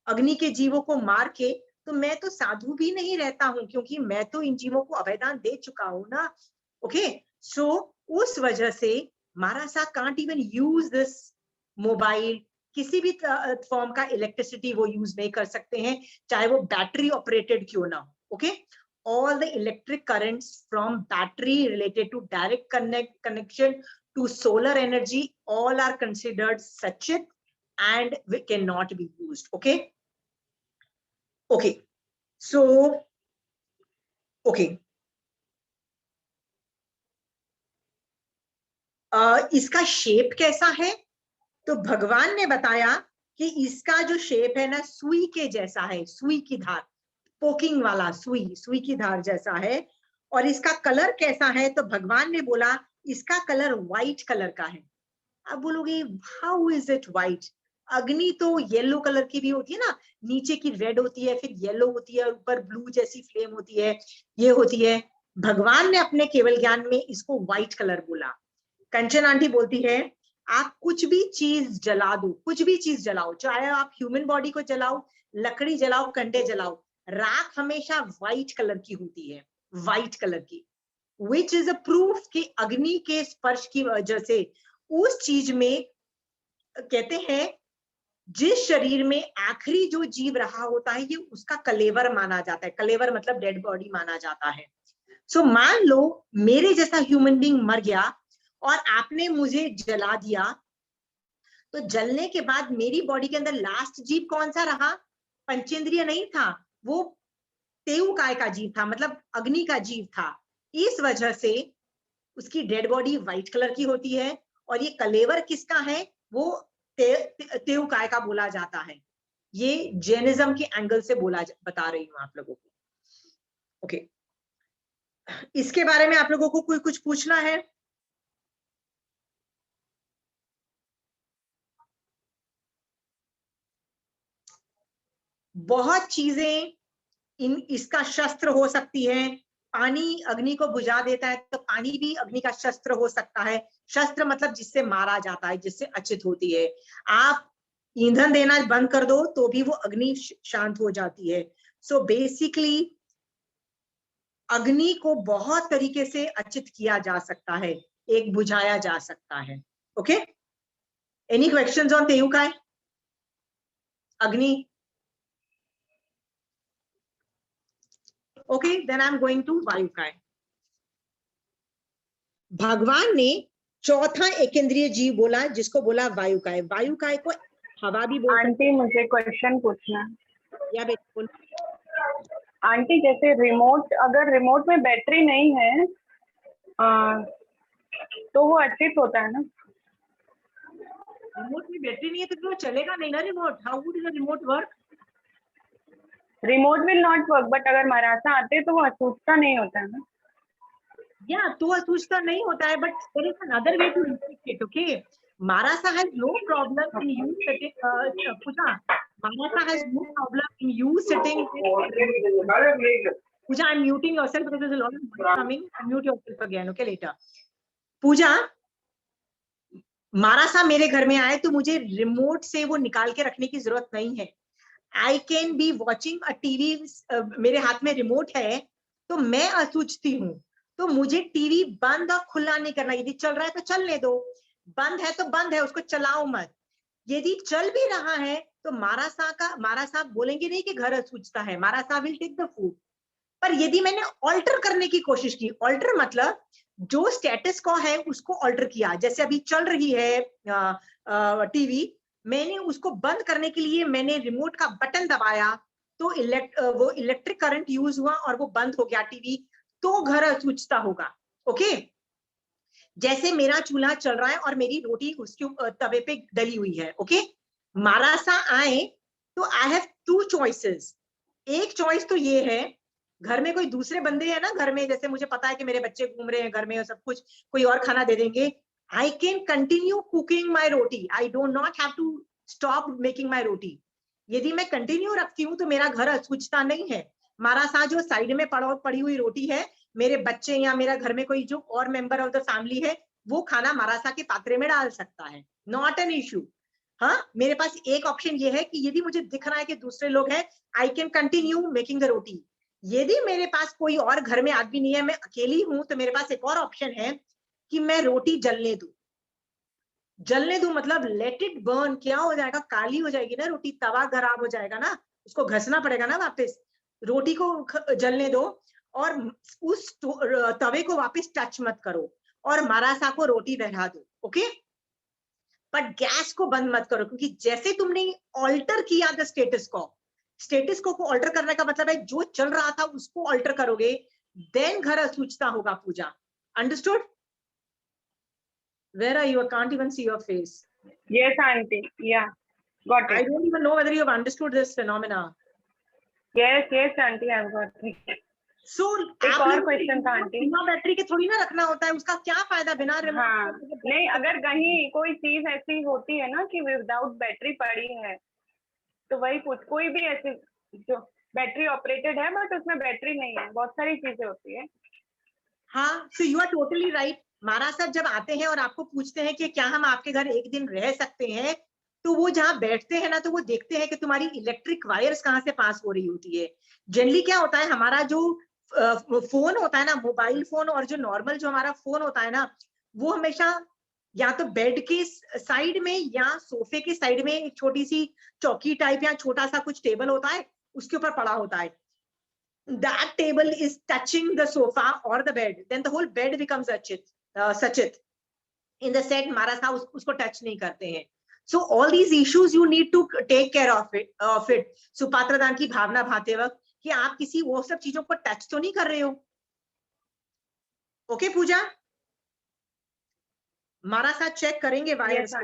अग्नि के जीवों को मार के, तो मैं तो साधु भी नहीं रहता हूं, क्योंकि मैं तो इन जीवों को अभयदान दे चुका हूं ना। ओके, सो उस वजह से मारासा can't even use this mobile, किसी भी फॉर्म का इलेक्ट्रिसिटी वो यूज नहीं कर सकते हैं, चाहे वो बैटरी ऑपरेटेड क्यों ना। Okay, all the electric currents from battery related to direct connection to solar energy, all are considered sachit and cannot be used. Okay, okay, so okay, इसका शेप कैसा है? तो भगवान ने बताया कि इसका जो शेप है ना, सुई के जैसा है, सुई की धार, पोकिंग वाला सुई, सुई की धार जैसा है। और इसका कलर कैसा है? तो भगवान ने बोला इसका कलर व्हाइट कलर का है। आप बोलोगे हाउ इज इट व्हाइट? अग्नि तो येलो कलर की भी होती है ना, नीचे की रेड होती है, फिर येलो होती है, ऊपर ब्लू जैसी फ्लेम होती है, ये होती है। भगवान ने अपने केवल ज्ञान में इसको व्हाइट कलर बोला। कंचन आंटी बोलती है आप कुछ भी चीज जला दो, कुछ भी चीज जलाओ, चाहे आप ह्यूमन बॉडी को जलाओ, लकड़ी जलाओ, कंडे जलाओ, राख हमेशा व्हाइट कलर की होती है, व्हाइट कलर की, विच इज अ प्रूफ कि अग्नि के स्पर्श की वजह से उस चीज में, कहते हैं जिस शरीर में आखिरी जो जीव रहा होता है ये उसका कलेवर माना जाता है, कलेवर मतलब डेड बॉडी माना जाता है। सो मान लो मेरे जैसा ह्यूमन बीइंग मर गया और आपने मुझे जला दिया, तो जलने के बाद मेरी बॉडी के अंदर लास्ट जीव कौन सा रहा? पंचेंद्रिय नहीं था, वो तेउकाय का जीव था, मतलब अग्नि का जीव था। इस वजह से उसकी डेड बॉडी व्हाइट कलर की होती है, और ये कलेवर किसका है? वो तेउकाय का बोला जाता है। ये जैनिज्म के एंगल से बता रही हूँ आप लोगों को। ओके, इसके बारे में आप लोगों को कोई कुछ पूछना है? बहुत चीजें इसका शस्त्र हो सकती है। पानी अग्नि को बुझा देता है, तो पानी भी अग्नि का शस्त्र हो सकता है। शस्त्र मतलब जिससे मारा जाता है, जिससे अचित होती है। आप ईंधन देना बंद कर दो तो भी वो अग्नि शांत हो जाती है। सो बेसिकली अग्नि को बहुत तरीके से अचित किया जा सकता है, एक बुझाया जा सकता है। ओके, एनी क्वेश्चंस ऑन तेयुकाय, अग्नि? Okay, then I am going to वायुकाय। भगवान ने चौथा एकेंद्रीय जीव बोला, जिसको बोला वायुकाय। वायुकाय को हवा भी बोल सकते। आंटी मुझे क्वेश्चन पूछना है। या बेटा, आंटी जैसे रिमोट, अगर रिमोट में बैटरी नहीं है तो वो अचित होता है ना? रिमोट में बैटरी नहीं है तो वो चलेगा नहीं ना remote. How would the remote work? Remote will not work, but अगर मराठा आते तो वो असूचता नहीं होता है ना? या तो असूचता नहीं होता है, but there is another way to inspect it. Okay, मारासा has no problem in you sitting, Pooja, मारासा has no problem in you sitting. Pooja, I am muting yourself because there is a lot of noise coming. Mute yourself again, okay, later. Pooja, मारासा मेरे घर में आए तो मुझे remote से वो निकाल के रखने की जरूरत नहीं है। I can be watching a TV, मेरे हाथ में रिमोट है तो मैं असूचती हूँ, तो मुझे टीवी बंद और खुला नहीं करना। यदि चल रहा है तो चलने दो, बंद है तो बंद है, उसको चलाओ मत। यदि चल भी रहा है तो मारा साहब बोलेंगे नहीं कि घर असूचता है, मारा साहब विल टेक द फूड। पर यदि मैंने ऑल्टर करने की कोशिश की, ऑल्टर मतलब जो स्टेटस को है उसको ऑल्टर किया, जैसे अभी चल रही है टीवी, मैंने उसको बंद करने के लिए मैंने रिमोट का बटन दबाया, तो वो इलेक्ट्रिक करंट यूज हुआ और वो बंद हो गया टीवी, तो घर सूझता होगा। ओके, जैसे मेरा चूल्हा चल रहा है और मेरी रोटी उसके तवे पे डली हुई है। ओके, मारासा आए तो आई हैव टू चॉइसेस। एक चॉइस तो ये है, घर में कोई दूसरे बंदे हैं ना घर में, जैसे मुझे पता है कि मेरे बच्चे घूम रहे हैं घर में और सब कुछ, कोई और खाना दे देंगे, I can continue cooking my roti, I don't not have to stop making my roti. यदि मैं कंटिन्यू रखती हूँ तो मेरा घर अछूछता नहीं है। हमारा सा जो साइड में पड़ी हुई रोटी है, मेरे बच्चे या मेरा घर में कोई जो और मेंबर ऑफ द फैमिली है, वो खाना मारासा के पात्रे में डाल सकता है, नॉट एन इश्यू। हाँ, मेरे पास एक ऑप्शन ये है कि यदि मुझे दिख रहा है कि दूसरे लोग हैं, I can continue making the roti. यदि मेरे पास कोई और घर में आदमी नहीं है, मैं अकेली हूं, तो मेरे पास एक और ऑप्शन है कि मैं रोटी जलने दूं। जलने दूं मतलब लेट इट बर्न, क्या हो जाएगा, काली हो जाएगी ना रोटी, तवा खराब हो जाएगा ना, उसको घसना पड़ेगा ना वापस। रोटी को जलने दो और उस तवे को वापस टच मत करो और मारासा को रोटी बहला दो। ओके, बट गैस को बंद मत करो, क्योंकि जैसे तुमने ऑल्टर किया द स्टेटस को ऑल्टर करने का मतलब है जो चल रहा था उसको ऑल्टर करोगे, देन घर असूचता होगा पूजा। Understood? Where are you? I can't even see your face. Yes, aunty. Yeah, got I it. don't even know whether you have understood this phenomena. Yes, aunty, I've got it. So एक और question था aunty, बिना battery के थोड़ी ना रखना होता है, उसका क्या फायदा बिना रिमोट? हाँ नहीं, अगर कहीं कोई चीज ऐसी होती है ना कि विदाउट बैटरी पड़ी है, तो वही पूछ, कोई भी ऐसी जो बैटरी ऑपरेटेड है बट उसमें बैटरी नहीं है, बहुत सारी चीजें होती है। हाँ, so you are totally right. महाराज साहब जब आते हैं और आपको पूछते हैं कि क्या हम आपके घर एक दिन रह सकते हैं, तो वो जहाँ बैठते हैं ना, तो वो देखते हैं कि तुम्हारी इलेक्ट्रिक वायर्स कहाँ से पास हो रही होती है। जनरली क्या होता है, हमारा जो फोन होता है ना, मोबाइल फोन, और जो नॉर्मल जो हमारा फोन होता है ना, वो हमेशा या तो बेड के साइड में या सोफे के साइड में एक छोटी सी चौकी टाइप या छोटा सा कुछ टेबल होता है, उसके ऊपर पड़ा होता है। That table is touching the sofa or the bed, then the whole bed becomes Sachit. In the set Marasa usko touch nahi karte hain. So all these issues you need to take care of it. सुपात्रदान की भावना भाते वक्त कि आप किसी वो सब चीजों को टच तो नहीं कर रहे हो। ओके पूजा, हमारा साथ चेक करेंगे वायर्स को,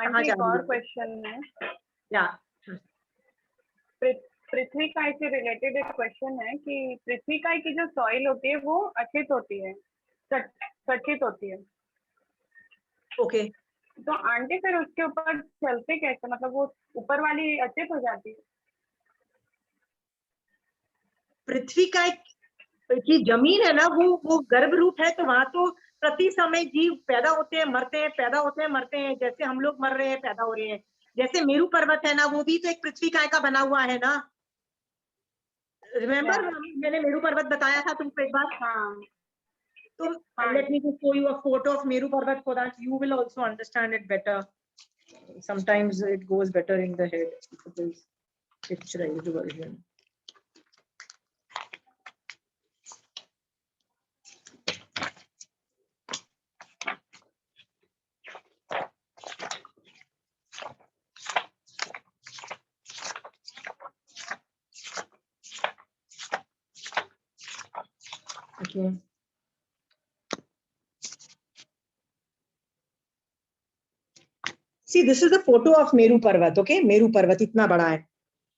आंटी एक और क्वेश्चन है, या पृथ्वी काय से रिलेटेड एक क्वेश्चन है कि पृथ्वी काय की जो सॉइल होती है वो अचित होती है, सचित होती है। ओके, तो आंटी फिर उसके ऊपर चलते कैसे, मतलब वो ऊपर वाली अचित हो जाती है? पृथ्वी काय की जमीन है ना, वो गर्भ रूप है, तो वहां तो प्रति समय जीव पैदा होते हैं मरते हैं, पैदा होते हैं मरते हैं, जैसे हम लोग मर रहे हैं पैदा हो रहे हैं। जैसे मेरू पर्वत है ना, वो भी तो एक पृथ्वी काय का बना हुआ है ना। रिमेम्बर मैंने मेरू पर्वत बताया था तुमको एक बार। हाँ, तो let me just show you a photo of Meru Parvat so that you will also understand it better. Sometimes it goes better in the head if it is picturized version. Okay. See, this is the photo of Meru Parvat. Okay, Meru Parvat इतना बड़ा है,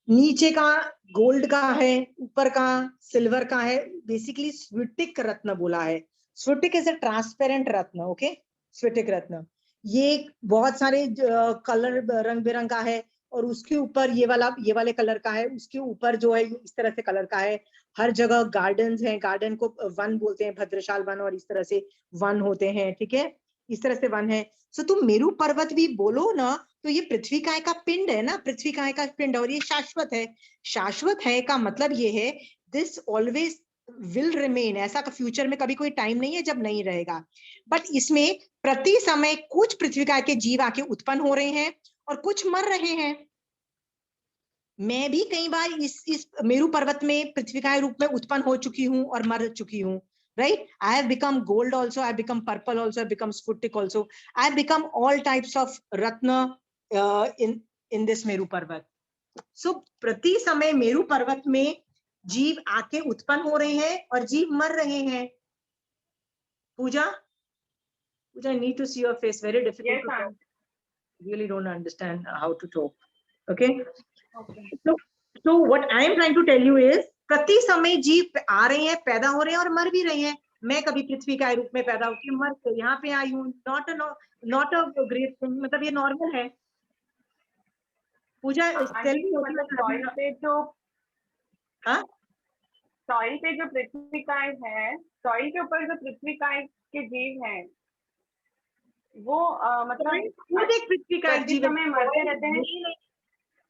नीचे का gold का है, ऊपर का silver का है, बेसिकली स्फटिक रत्न बोला है। स्फटिक is a transparent Ratna. Okay, स्फटिक रत्न ये बहुत सारे कलर रंग बिरंग का है, और उसके ऊपर ये वाले कलर का है, उसके ऊपर जो है इस तरह से कलर का है। हर जगह गार्डन्स हैं, गार्डन को वन बोलते हैं, भद्रशाल वन, और इस तरह से वन होते हैं। ठीक है, इस तरह से वन है। सो तुम मेरू पर्वत भी बोलो ना, तो ये पृथ्वी काय का पिंड है ना, पृथ्वी काय का पिंड, और ये शाश्वत है। शाश्वत है का मतलब ये है दिस ऑलवेज विल रिमेन, ऐसा फ्यूचर में कभी कोई टाइम नहीं है जब नहीं रहेगा। बट इसमें प्रति समय कुछ पृथ्वी काय के जीव आके उत्पन्न हो रहे हैं और कुछ मर रहे हैं। मैं भी कई बार इस मेरू पर्वत में पृथ्वी का रूप में उत्पन्न हो चुकी हूँ और मर चुकी हूँ, right? I have become gold also, I have become purple also, I have become Sputnik also, I have become all types of Ratna in this Meru Parvat. So प्रति समय मेरू पर्वत में जीव आके उत्पन्न हो रहे हैं और जीव मर रहे हैं. पूजा, I need to see your face. Very difficult to talk. Really don't understand how to talk. Okay. Okay. So what I am trying to tell you is प्रति समय जीव आ रहे हैं, पैदा हो रहे हैं और मर भी रहे हैं. मैं कभी पृथ्वी का रूप में पैदा होकर मर के यहाँ पे आई हूँ. नॉट अ ग्रेट थिंग, मतलब ये नॉर्मल है. पूजा सॉइल पे जो हाँ, सॉइल पे जो पृथ्वी का है, सॉइल के ऊपर जो पृथ्वी का के जीव हैं, वो मतलब खुद एक पृथ्वी का एक जीव में मरते रहते हैं.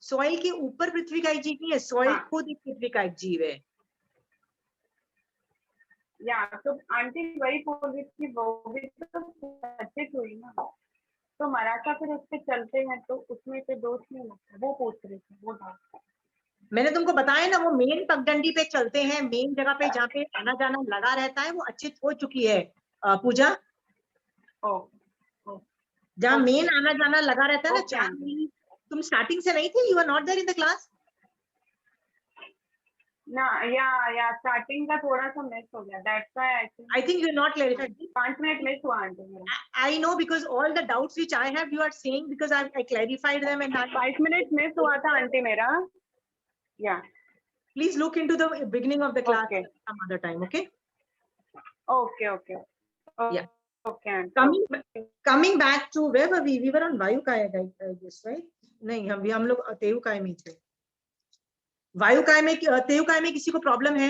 सॉइल के ऊपर पृथ्वी का एक जीव नहीं है, सॉइल खुद एक पृथ्वी का एक जीव है. या तो आंटी वही बोल रही थी, वो भी तो सचेत हुई ना, तो मराठा फिर उस पे चलते हैं तो उसमें तो दोष नहीं लगता. वो पूछ रही थी, वो डाउट. मैंने तुमको बताया ना, वो मेन पगडंडी पे चलते हैं, मेन जगह पे जहाँ पे आना जाना लगा रहता है, वो अच्छी हो चुकी है. पूजा, जहाँ मेन आना जाना लगा रहता है ना, 4 महीने. तुम स्टार्टिंग से नहीं थे? You are not there in the class ना. या स्टार्टिंग का थोड़ा सा मिस हो गया. That's why I think you are not clarified. 5 minute miss हुआ aunty. I know, because all the doubts which I have, you are saying because I clarified them and 5 minute miss हुआ था aunty मेरा. Yeah. Please look into the beginning of the class some other time, okay? Okay. Yeah. Okay. Coming back to where were we? We were on Vayukaya, I guess, right? नहीं, हम लोग तेयुकाय में थे. वायुकाय में, तेयुकाय में किसी को प्रॉब्लम है?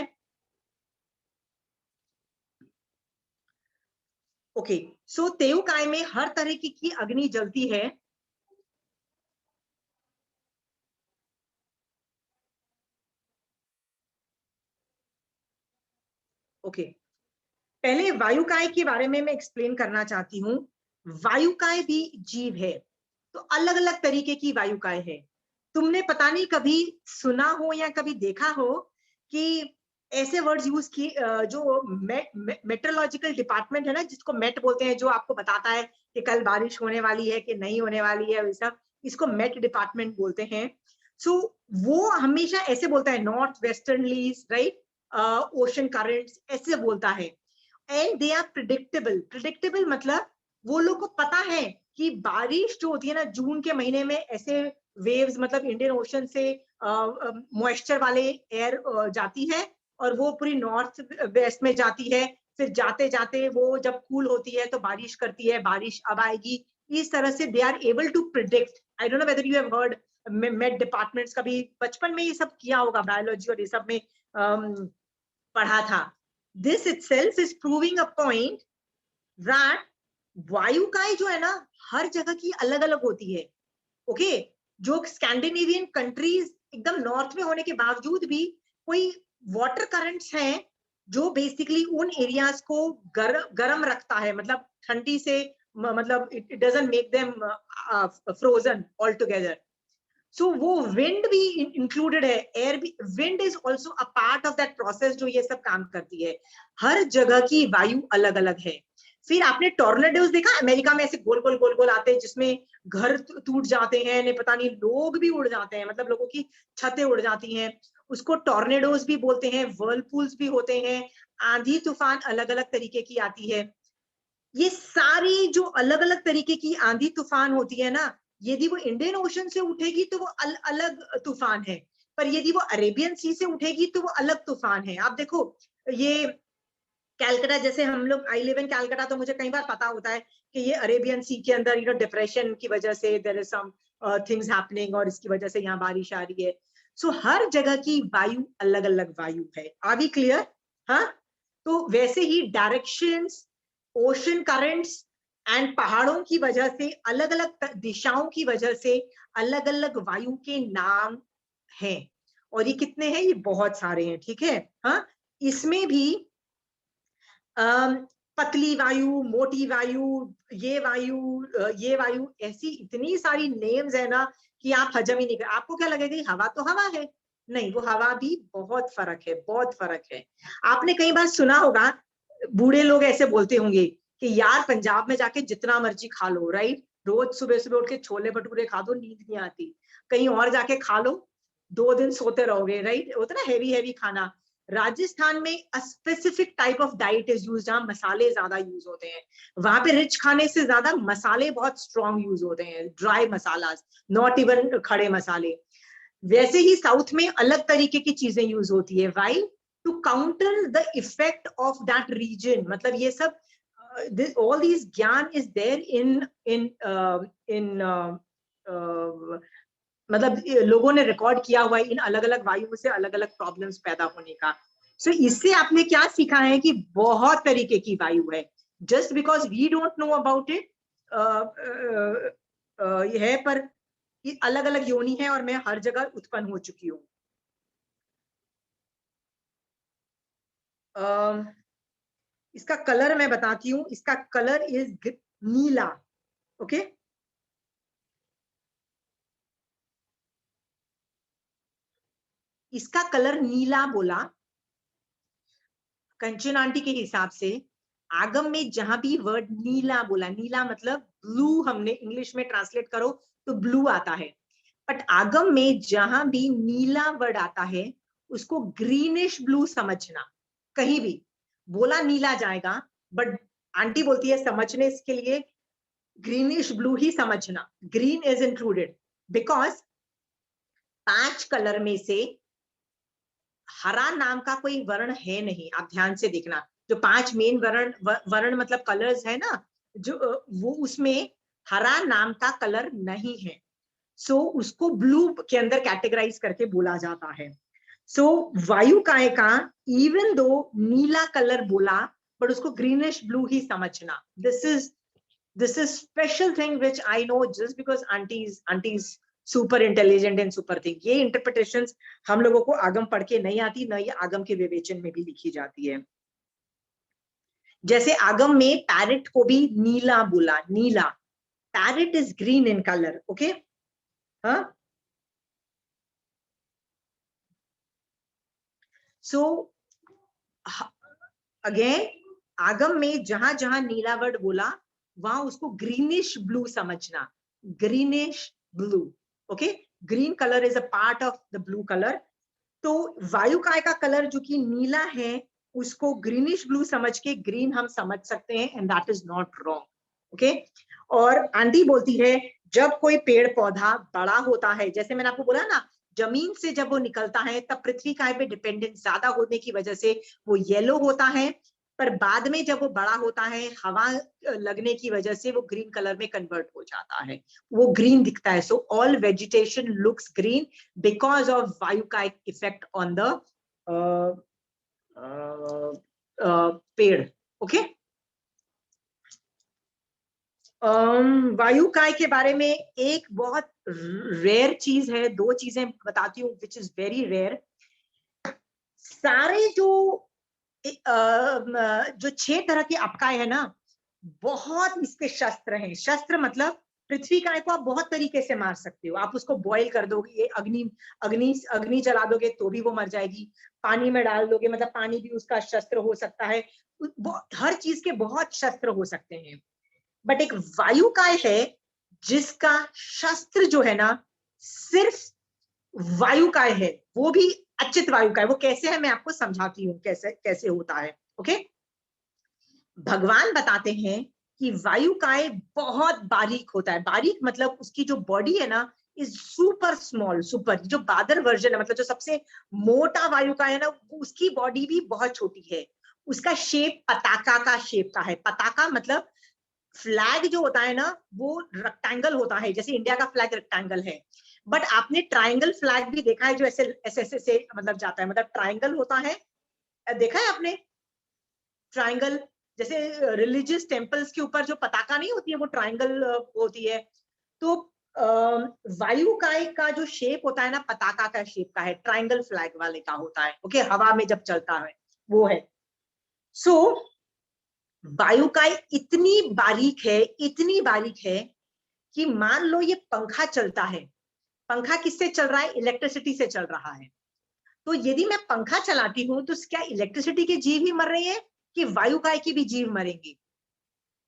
ओके, सो तेयुकाय में हर तरह की अग्नि जलती है. ओके, पहले वायुकाय के बारे में मैं एक्सप्लेन करना चाहती हूँ. वायुकाय भी जीव है, तो अलग अलग तरीके की वायुकाय है. तुमने पता नहीं कभी सुना हो या कभी देखा हो कि ऐसे वर्ड्स यूज किए, जो मेट्रोलॉजिकल डिपार्टमेंट है ना, जिसको मेट बोलते हैं, जो आपको बताता है कि कल बारिश होने वाली है कि नहीं होने वाली है, वैसा इसको मेट डिपार्टमेंट बोलते हैं. सो वो हमेशा ऐसे बोलता है, नॉर्थ वेस्टर्नलीज, राइट, ओशन करंट्स, ऐसे बोलता है. एंड दे आर प्रिडिक्टेबल मतलब वो लोग को पता है कि बारिश जो होती है ना जून के महीने में, ऐसे वेव्स मतलब इंडियन ओशन से मॉइस्चर वाले एयर जाती है और वो पूरी नॉर्थ वेस्ट में जाती है. फिर जाते जाते वो जब कूल होती है तो बारिश करती है, बारिश अब आएगी. इस तरह से they are able to predict. I don't know whether you have heard, met departments कभी बचपन में ये सब किया होगा, बायोलॉजी और ये सब में पढ़ा था. This itself is proving a point that वायुकाय जो है ना, हर जगह की अलग अलग होती है. ओके, जो स्कैंडिनेवियन कंट्रीज एकदम नॉर्थ में होने के बावजूद भी कोई वाटर करंट्स हैं जो बेसिकली उन एरियाज को गर्म रखता है, मतलब ठंडी से, मतलब it doesn't make them frozen all together. So वो विंड भी इंक्लूडेड है, एयर भी. Wind is also a part of that process जो ये सब काम करती है. हर जगह की वायु अलग अलग है. फिर आपने टॉर्नेडोज देखा अमेरिका में, ऐसे गोल गोल गोल गोल आते हैं जिसमें घर टूट जाते हैं, नहीं पता नहीं, लोग भी उड़ जाते हैं, मतलब लोगों की छतें उड़ जाती हैं. उसको टॉर्नेडोज भी बोलते हैं. वर्लपूल्स भी होते हैं. आंधी तूफान अलग अलग तरीके की आती है. ये सारी जो अलग अलग तरीके की आंधी तूफान होती है ना, यदि वो इंडियन ओशन से उठेगी तो वो अलग तूफान है, पर यदि वो अरेबियन सी से उठेगी तो वो अलग तूफान है. आप देखो, ये कैलकाटा, जैसे हम लोग, आई लिव इन कैलकाटा, तो मुझे कई बार पता होता है कि ये अरेबियन सी के अंदर डिप्रेशन की वजह से there is some things happening और इसकी वजह से यहाँ बारिश आ रही है. सो हर जगह की वायु अलग अलग वायु है. Are we clear? हाँ, तो वैसे ही डायरेक्शंस, ओशन करंट्स एंड पहाड़ों की वजह से, अलग अलग दिशाओं की वजह से अलग अलग वायु के नाम हैं. और ये कितने हैं? ये बहुत सारे हैं. ठीक है. हाँ, इसमें भी पतली वायु, मोटी वायु, ये वायु, ये वायु, ऐसी इतनी सारी नेम्स है ना कि आप हजम ही नहीं कर, आपको क्या लगेगा हवा तो हवा है, नहीं, वो हवा भी बहुत फर्क है, बहुत फर्क है। आपने कई बार सुना होगा, बूढ़े लोग ऐसे बोलते होंगे कि यार पंजाब में जाके जितना मर्जी खा लो, राइट, रोज सुबह सुबह उठ के छोले भटूरे खा दो, नींद नहीं आती, कहीं और जाके खा लो, 2 दिन सोते रहोगे, राइट, उतना हैवी हैवी खाना। राजस्थान में a specific type of diet is use, जहां मसाले ज्यादा यूज होते हैं, वहां पे रिच खाने से ज्यादा मसाले बहुत स्ट्रॉन्ग यूज होते हैं, ड्राई मसाला, नॉट इवन खड़े मसाले। वैसे ही साउथ में अलग तरीके की चीजें यूज होती है, why to counter the effect of that region, मतलब ये सब ऑल दीज ज्ञान is there in in in मतलब लोगों ने रिकॉर्ड किया हुआ है इन अलग अलग वायु से अलग अलग प्रॉब्लम्स पैदा होने का। सो इससे आपने क्या सीखा है कि बहुत तरीके की वायु है, just because we don't know about it है, पर अलग अलग योनि है और मैं हर जगह उत्पन्न हो चुकी हूँ। इसका कलर मैं बताती हूँ, इसका कलर इज नीला, ओके। इसका कलर नीला बोला, कंचन आंटी के हिसाब से आगम में जहां भी वर्ड नीला बोला, नीला मतलब ब्लू, हमने इंग्लिश में ट्रांसलेट करो तो ब्लू आता है, बट आगम में जहां भी नीला वर्ड आता है उसको ग्रीनिश ब्लू समझना, कहीं भी बोला नीला जाएगा, बट आंटी बोलती है समझने इसके लिए ग्रीनिश ब्लू ही समझना, green is included, because 5 colour में से हरा नाम का कोई वर्ण है नहीं, आप ध्यान से देखना, जो 5 मेन वर्ण मतलब कलर्स है ना, जो वो उसमें हरा नाम का कलर नहीं है, सो उसको ब्लू के अंदर कैटेगराइज करके बोला जाता है। सो वायु काय का इवन दो नीला कलर बोला, बट उसको ग्रीनिश ब्लू ही समझना, this is special thing which I know just because aunties super intelligent and super thing, ये इंटरप्रिटेशंस हम लोगों को आगम पढ़ के नहीं आती, न ये आगम के विवेचन में भी लिखी जाती है। जैसे आगम में पैरेट को भी नीला बोला, नीला, parrot is green in colour, okay, हाँ। सो अगेन आगम में जहां जहां नीला वर्ड बोला वहां उसको ग्रीनिश ब्लू समझना, greenish blue, okay, green colour is a part of the blue colour. तो वायुकाय का कलर जो कि नीला है उसको ग्रीनिश ब्लू समझ के ग्रीन हम समझ सकते हैं, and that is not wrong, okay. और आंटी बोलती है जब कोई पेड़ पौधा बड़ा होता है, जैसे मैंने आपको बोला ना, जमीन से जब वो निकलता है तब पृथ्वी काय पे डिपेंडेंस ज्यादा होने की वजह से वो येलो होता है, पर बाद में जब वो बड़ा होता है हवा लगने की वजह से वो ग्रीन कलर में कन्वर्ट हो जाता है, वो ग्रीन दिखता है। So all vegetation looks green because of वायुकाय effect on the ped, okay. वायुकाय के बारे में एक बहुत रेयर चीज है, 2 चीजें बताती हूँ विच इज वेरी रेयर। सारे जो 6 तरह के अपकाय है ना, बहुत इसके शस्त्र हैं, शस्त्र मतलब पृथ्वी काय को आप बहुत तरीके से मार सकते हो, आप उसको बॉईल कर दोगे, अग्नि अग्नि अग्नि जला दोगे तो भी वो मर जाएगी, पानी में डाल दोगे मतलब पानी भी उसका शस्त्र हो सकता है, हर चीज के बहुत शस्त्र हो सकते हैं, बट एक वायुकाय है जिसका शस्त्र जो है ना सिर्फ वायुकाय है, वो भी अच्युत वायुकाय। वो कैसे है मैं आपको समझाती हूँ कैसे कैसे होता है, ओके। भगवान बताते हैं कि वायुकाय बहुत बारीक होता है, बारीक मतलब उसकी जो बॉडी है ना इज सुपर स्मॉल, सुपर, जो बादर वर्जन है मतलब जो सबसे मोटा वायुकाय है ना उसकी बॉडी भी बहुत छोटी है, उसका शेप पताका का शेप का है, पताका मतलब फ्लैग जो होता है ना वो रेक्टेंगल होता है, जैसे इंडिया का फ्लैग रेक्टेंगल है, बट आपने ट्रायंगल फ्लैग भी देखा है जो ऐसे ऐसे ऐसे मतलब जाता है, मतलब ट्रायंगल होता है, देखा है आपने ट्रायंगल, जैसे रिलीजियस टेम्पल्स के ऊपर जो पताका नहीं होती है वो ट्रायंगल होती है, तो वायुकाय का जो शेप होता है ना पताका का शेप का है, ट्रायंगल फ्लैग वाले का होता है, ओके, हवा में जब चलता है वो है। सो वायुकाय इतनी बारीक है कि मान लो ये पंखा चलता है, पंखा किससे चल रहा है? इलेक्ट्रिसिटी से चल रहा है। तो यदि मैं पंखा चलाती हूँ तो क्या इलेक्ट्रिसिटी के जीव ही मर रही है कि वायुकाय के भी जीव मरेंगे?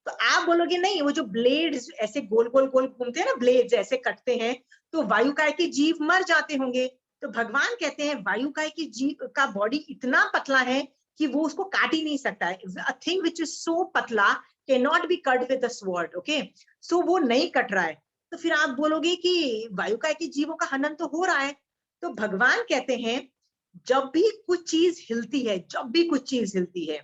तो आप बोलोगे नहीं, वो जो ब्लेड्स ऐसे गोल गोल गोल घूमते हैं ना, ब्लेड्स ऐसे कटते हैं, तो वायुकाय के जीव मर जाते होंगे। तो भगवान कहते हैं वायुकाय की जीव का बॉडी इतना पतला है कि वो उसको काट ही नहीं सकता है। A thing which is so पतला can not be cut with a sword, okay. So वो नहीं कट रहा है। तो फिर आप बोलोगे कि वायुकाय के जीवों का हनन तो हो रहा है। तो भगवान कहते हैं जब भी कुछ चीज हिलती है, जब भी कुछ चीज हिलती है,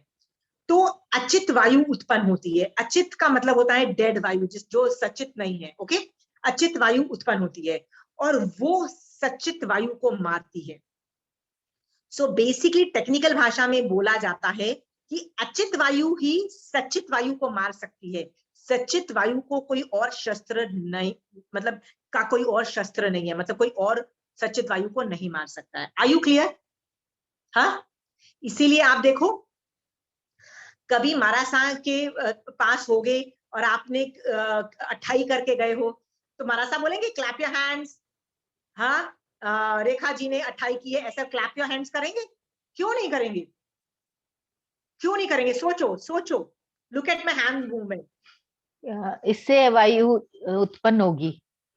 तो अचित वायु उत्पन्न होती है। अचित का मतलब होता है डेड वायु, जिस जो सचित नहीं है, ओके। अचित वायु उत्पन्न होती है और वो सचित वायु को मारती है। सो बेसिकली टेक्निकल भाषा में बोला जाता है कि अचित वायु ही सचित वायु को मार सकती है। सचित वायु को कोई और शस्त्र नहीं, मतलब का कोई और शस्त्र नहीं है, मतलब कोई और सचित वायु को नहीं मार सकता है। Are you clear? हाँ, इसीलिए आप देखो, कभी मारासा के पास हो गए और आपने अट्ठाई करके गए हो, तो मारासा बोलेंगे क्लैप योर हैंड्स। हाँ, रेखा जी ने अट्ठाई की है, ऐसा क्लैप योर हैंड्स करेंगे? क्यों नहीं करेंगे? क्यों नहीं करेंगे? सोचो सोचो, look at my hand movement. इससे वायु उत्पन्न होगी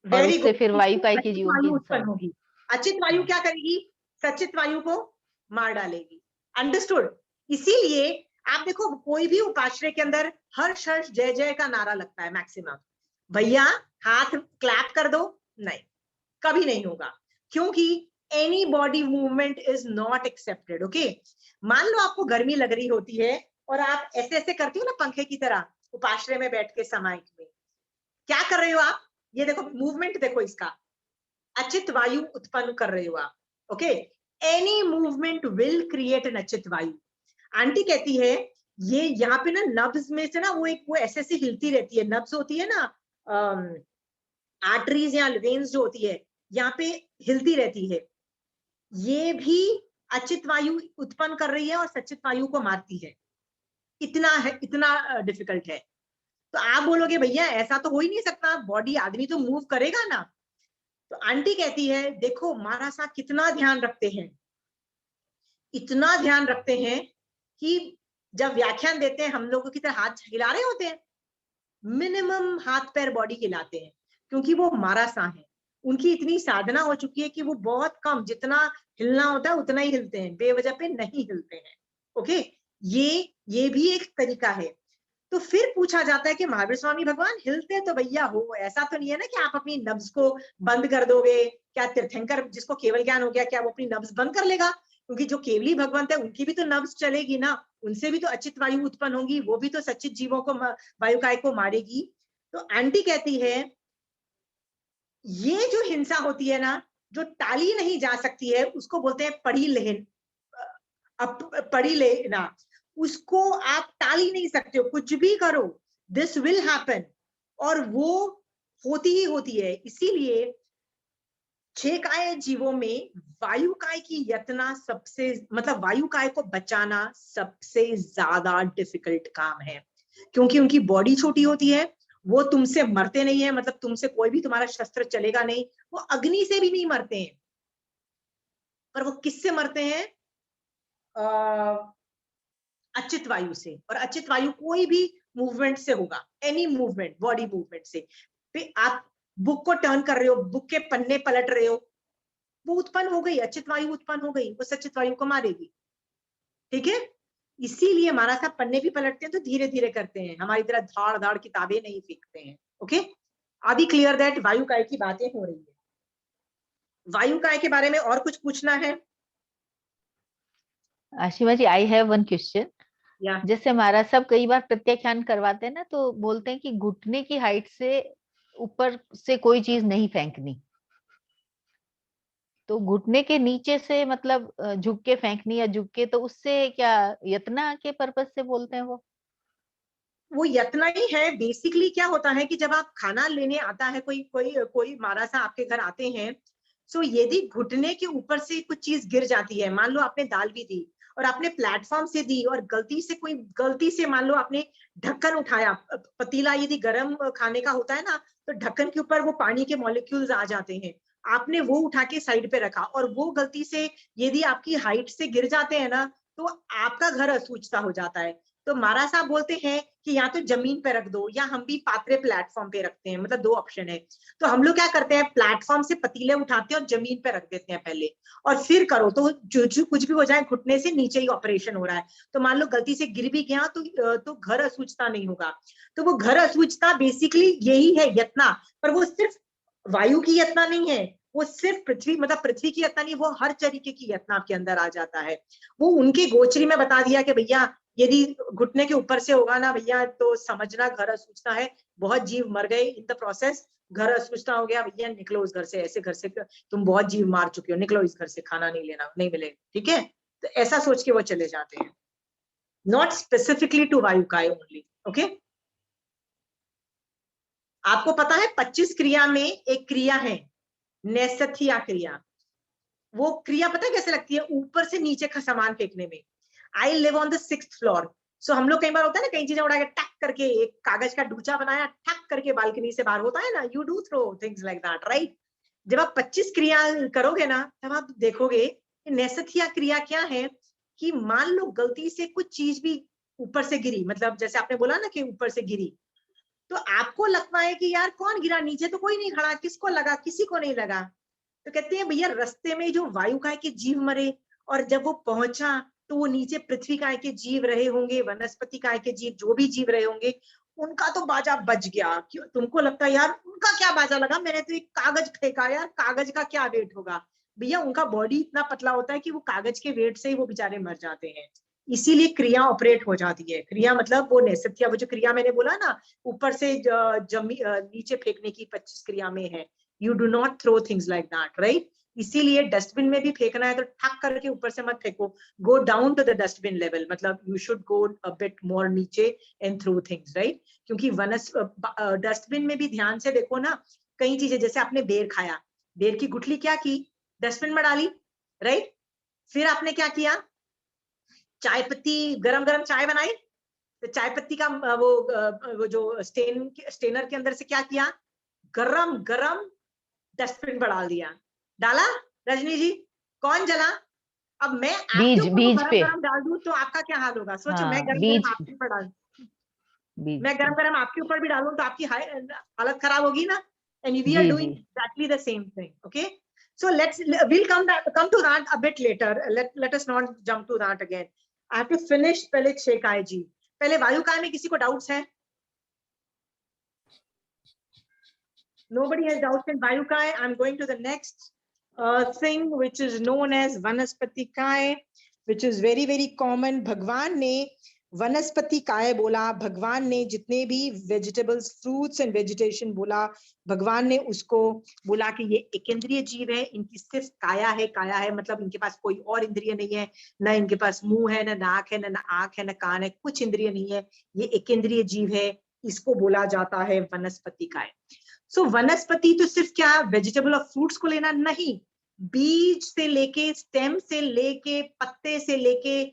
और वेरी उससे गुड, फिर वायुकाय के अचित जीवों की वायु हिंसा उत्पन्न होगी। अचित वायु क्या करेगी? सचित वायु को मार डालेगी। अंडरस्टूड? इसीलिए आप देखो कोई भी उपाश्रय के अंदर हर्ष हर्ष जय जय का नारा लगता है मैक्सिमम। भैया हाथ क्लैप कर दो, नहीं, कभी नहीं होगा, क्योंकि any body movement is not accepted, okay. मान लो आपको गर्मी लग रही होती है और आप ऐसे ऐसे करती हो ना पंखे की तरह, उपाश्रय में बैठ के समाहित में, क्या कर रहे हो आप? ये देखो मूवमेंट, देखो इसका, अचित वायु उत्पन्न कर रहे हो आप, okay. Any movement will create an अचित वायु। आंटी कहती है ये यहाँ पे ना नब्ज में से ना वो ऐसे ऐसे हिलती रहती है, नब्ज होती है ना, आर्टरीज या वेन्स जो होती है, यहाँ पे हिलती रहती है, ये भी अचित वायु उत्पन्न कर रही है और सचित वायु को मारती है। इतना है, इतना डिफिकल्ट है। तो आप बोलोगे भैया ऐसा तो हो ही नहीं सकता, बॉडी आदमी तो मूव करेगा ना। तो आंटी कहती है देखो महाराज साहब कितना ध्यान रखते हैं, इतना ध्यान रखते हैं कि जब व्याख्यान देते हैं हम लोगों की तरह हाथ हिला रहे होते हैं, मिनिमम हाथ पैर बॉडी हिलाते हैं, क्योंकि वो मारासा है, उनकी इतनी साधना हो चुकी है कि वो बहुत कम, जितना हिलना होता है उतना ही हिलते हैं, बेवजह पे नहीं हिलते हैं, ओके। ये भी एक तरीका है। तो फिर पूछा जाता है कि महावीर स्वामी भगवान हिलते तो भैया हो, ऐसा तो नहीं है ना कि आप अपनी नब्ज को बंद कर दोगे? क्या तीर्थंकर जिसको केवल ज्ञान हो गया, क्या वो अपनी नब्ज बंद कर लेगा? क्योंकि जो केवली भगवंत है उनकी भी तो नब्ज चलेगी ना, उनसे भी तो अचित वायु उत्पन्न होगी, वो भी तो सचित जीवों को वायुकाय को मारेगी। तो आंटी कहती है ये जो हिंसा होती है ना, जो टाली नहीं जा सकती है, उसको बोलते हैं पढ़ी लेन, पढ़ी लेना, उसको आप टाल ही नहीं सकते हो, कुछ भी करो दिस विल हैपन, और वो होती ही होती है। इसीलिए 6 काय जीवों में वायुकाय की यतना सबसे, मतलब वायुकाय को बचाना सबसे ज्यादा डिफिकल्ट काम है, क्योंकि उनकी बॉडी छोटी होती है, वो तुमसे मरते नहीं है, मतलब तुमसे कोई भी तुम्हारा शस्त्र चलेगा नहीं, वो अग्नि से भी नहीं मरते हैं, पर वो किससे मरते हैं? अचित वायु से। और अचित वायु कोई भी मूवमेंट से होगा, एनी मूवमेंट, बॉडी मूवमेंट से। फिर आप बुक को टर्न कर रहे हो, बुक के पन्ने पलट रहे हो, वो उत्पन्न हो गई, अचित वायु उत्पन्न हो गई, वो सचित वायु को मारेगी, ठीक है। इसीलिए हमारा साहब पन्ने भी पलटते हैं तो धीरे धीरे करते हैं, हमारी तरह धाड़ धाड़ किताबें नहीं फेंकते हैं, ओके। अभी क्लियर दैट वायुकाय की बातें हो रही है। वायुकाय के बारे में और कुछ पूछना है? आशिमा जी, आई हैव वन क्वेश्चन। या जैसे हमारा सब कई बार प्रत्याख्यान करवाते हैं ना, तो बोलते हैं कि घुटने की हाइट से ऊपर से कोई चीज नहीं फेंकनी, तो घुटने के नीचे से मतलब झुक के फेंकनी, या झुक के, तो उससे क्या यत्ना के पर्पज से बोलते हैं वो यत्न ही है। बेसिकली क्या होता है कि जब आप खाना लेने आता है, कोई कोई कोई मारा सा आपके घर आते हैं, सो यदि घुटने के ऊपर से कुछ चीज गिर जाती है, मान लो आपने दाल भी दी और आपने प्लेटफॉर्म से दी और गलती से मान लो आपने ढक्कन उठाया, पतीला यदि गर्म खाने का होता है ना तो ढक्कन के ऊपर वो पानी के मॉलिक्यूल्स आ जाते हैं, आपने वो उठा के साइड पे रखा और वो गलती से यदि आपकी हाइट से गिर जाते हैं ना तो आपका घर असूचता हो जाता है। तो महाराज साहब बोलते हैं कि या तो जमीन पे रख दो या हम भी पात्रे प्लेटफॉर्म पे रखते हैं, मतलब 2 ऑप्शन है। तो हम लोग क्या करते हैं, प्लेटफॉर्म से पतीले उठाते हैं और जमीन पे रख देते हैं पहले और फिर करो, तो जो कुछ भी हो जाए घुटने से नीचे ही ऑपरेशन हो रहा है, तो मान लो गलती से गिर भी गया तो घर असूचता नहीं होगा। तो वो घर असूचता बेसिकली यही है यतना, पर वो सिर्फ वायु की यतना नहीं है, वो सिर्फ पृथ्वी मतलब पृथ्वी की यतना नहीं, वो हर तरीके की यतना आपके अंदर आ जाता है। वो उनके गोचरी में बता दिया कि भैया यदि घुटने के ऊपर से होगा ना भैया तो समझना घर असूचना है, बहुत जीव मर गए इन द प्रोसेस, घर असूचना हो गया भैया, निकलो उस घर से, ऐसे घर से तुम बहुत जीव मार चुके हो, निकलो इस घर से, खाना नहीं लेना, नहीं मिलेगा, ठीक है। तो ऐसा सोच के वो चले जाते हैं, नॉट स्पेसिफिकली टू वायुकाय ओनली, ओके। आपको पता है 25 क्रिया में एक क्रिया है नैसथीया क्रिया। वो क्रिया पता है कैसे लगती है, ऊपर से नीचे का सामान फेंकने में। I live on the 6th floor, so हम लोग कई बार होता है ना, कई चीजें उड़ा के टक करके एक कागज का डूचा बनाया, ठक करके बालकनी से बाहर, होता है ना, you do throw things like that, right. जब आप 25 क्रिया करोगे ना तब आप देखोगे नैसथीया क्रिया क्या है, कि मान लो गलती से कुछ चीज भी ऊपर से गिरी, मतलब जैसे आपने बोला ना कि ऊपर से गिरी, तो आपको लगता है कि यार कौन गिरा, नीचे तो कोई नहीं खड़ा, किसको लगा, किसी को नहीं लगा। तो कहते हैं भैया रास्ते में जो वायु काय के जीव मरे, और जब वो पहुंचा तो वो नीचे पृथ्वी काय के जीव रहे होंगे, वनस्पति काय के जीव, जो भी जीव रहे होंगे, उनका तो बाजा बच गया। क्यों तुमको लगता है यार उनका क्या बाजा लगा, मैंने तो एक कागज फेंका, यार कागज का क्या वेट होगा। भैया उनका बॉडी इतना पतला होता है कि वो कागज के वेट से ही वो बेचारे मर जाते हैं, इसीलिए क्रिया ऑपरेट हो जाती है। क्रिया मतलब वो नैसथीया, वो जो क्रिया मैंने बोला ना ऊपर से नीचे फेंकने की 25 क्रिया में है, you do not throw things like that, right. इसीलिए डस्टबिन में भी फेंकना है तो ठक करके ऊपर से मत फेंको, go down to the dustbin level, मतलब you should go a bit more नीचे एंड थ्रो थिंग्स, राइट। क्योंकि डस्टबिन में भी ध्यान से देखो ना, कई चीजें, जैसे आपने बेर खाया, बेर की गुठली क्या की, डस्टबिन में डाली, राइट। फिर आपने क्या किया, चाय पत्ती, गरम गरम चाय बनाई, तो चाय पत्ती का वो जो स्टेनर के अंदर से क्या किया, गरम गरम डस्टबिन पर डाल दिया, डाला। रजनी जी कौन जला, अब मैं आपके ऊपर बीज गरम पे, गरम डाल दूं तो आपका क्या हाल होगा, सोचो। मैं हाँ गरम गरम बीज आपके ऊपर डाल, बीज मैं गरम पे, गरम आपके ऊपर भी डालूं तो आपकी हालत खराब होगी ना। एंड वी आर जी डूइंग जी। Exactly the same thing, okay. So we'll come to that a bit later. Let us not jump to that again. I have to finish पहले 6 काय जी। पहले वायु काय में किसी को डाउट्स है? Nobody has doubts in वायु काय. I'm going to the next thing which is known as वनस्पति काय, which is very very common. भगवान ने वनस्पति काय बोला, भगवान ने जितने भी वेजिटेबल्स, फ्रूट्स एंड वेजिटेशन बोला, भगवान ने उसको बोला कि ये एकेंद्रिय जीव है, इनकी सिर्फ काया है। काया है मतलब इनके पास कोई और इंद्रिय नहीं है, ना इनके पास मुंह है, ना नाक है, ना आंख है, ना कान है, कुछ इंद्रिय नहीं है, ये एकेंद्रिय जीव है, इसको बोला जाता है वनस्पति काय। सो वनस्पति तो सिर्फ क्या वेजिटेबल और फ्रूट्स को लेना नहीं, बीज से लेके, स्टेम से लेके, पत्ते से लेके,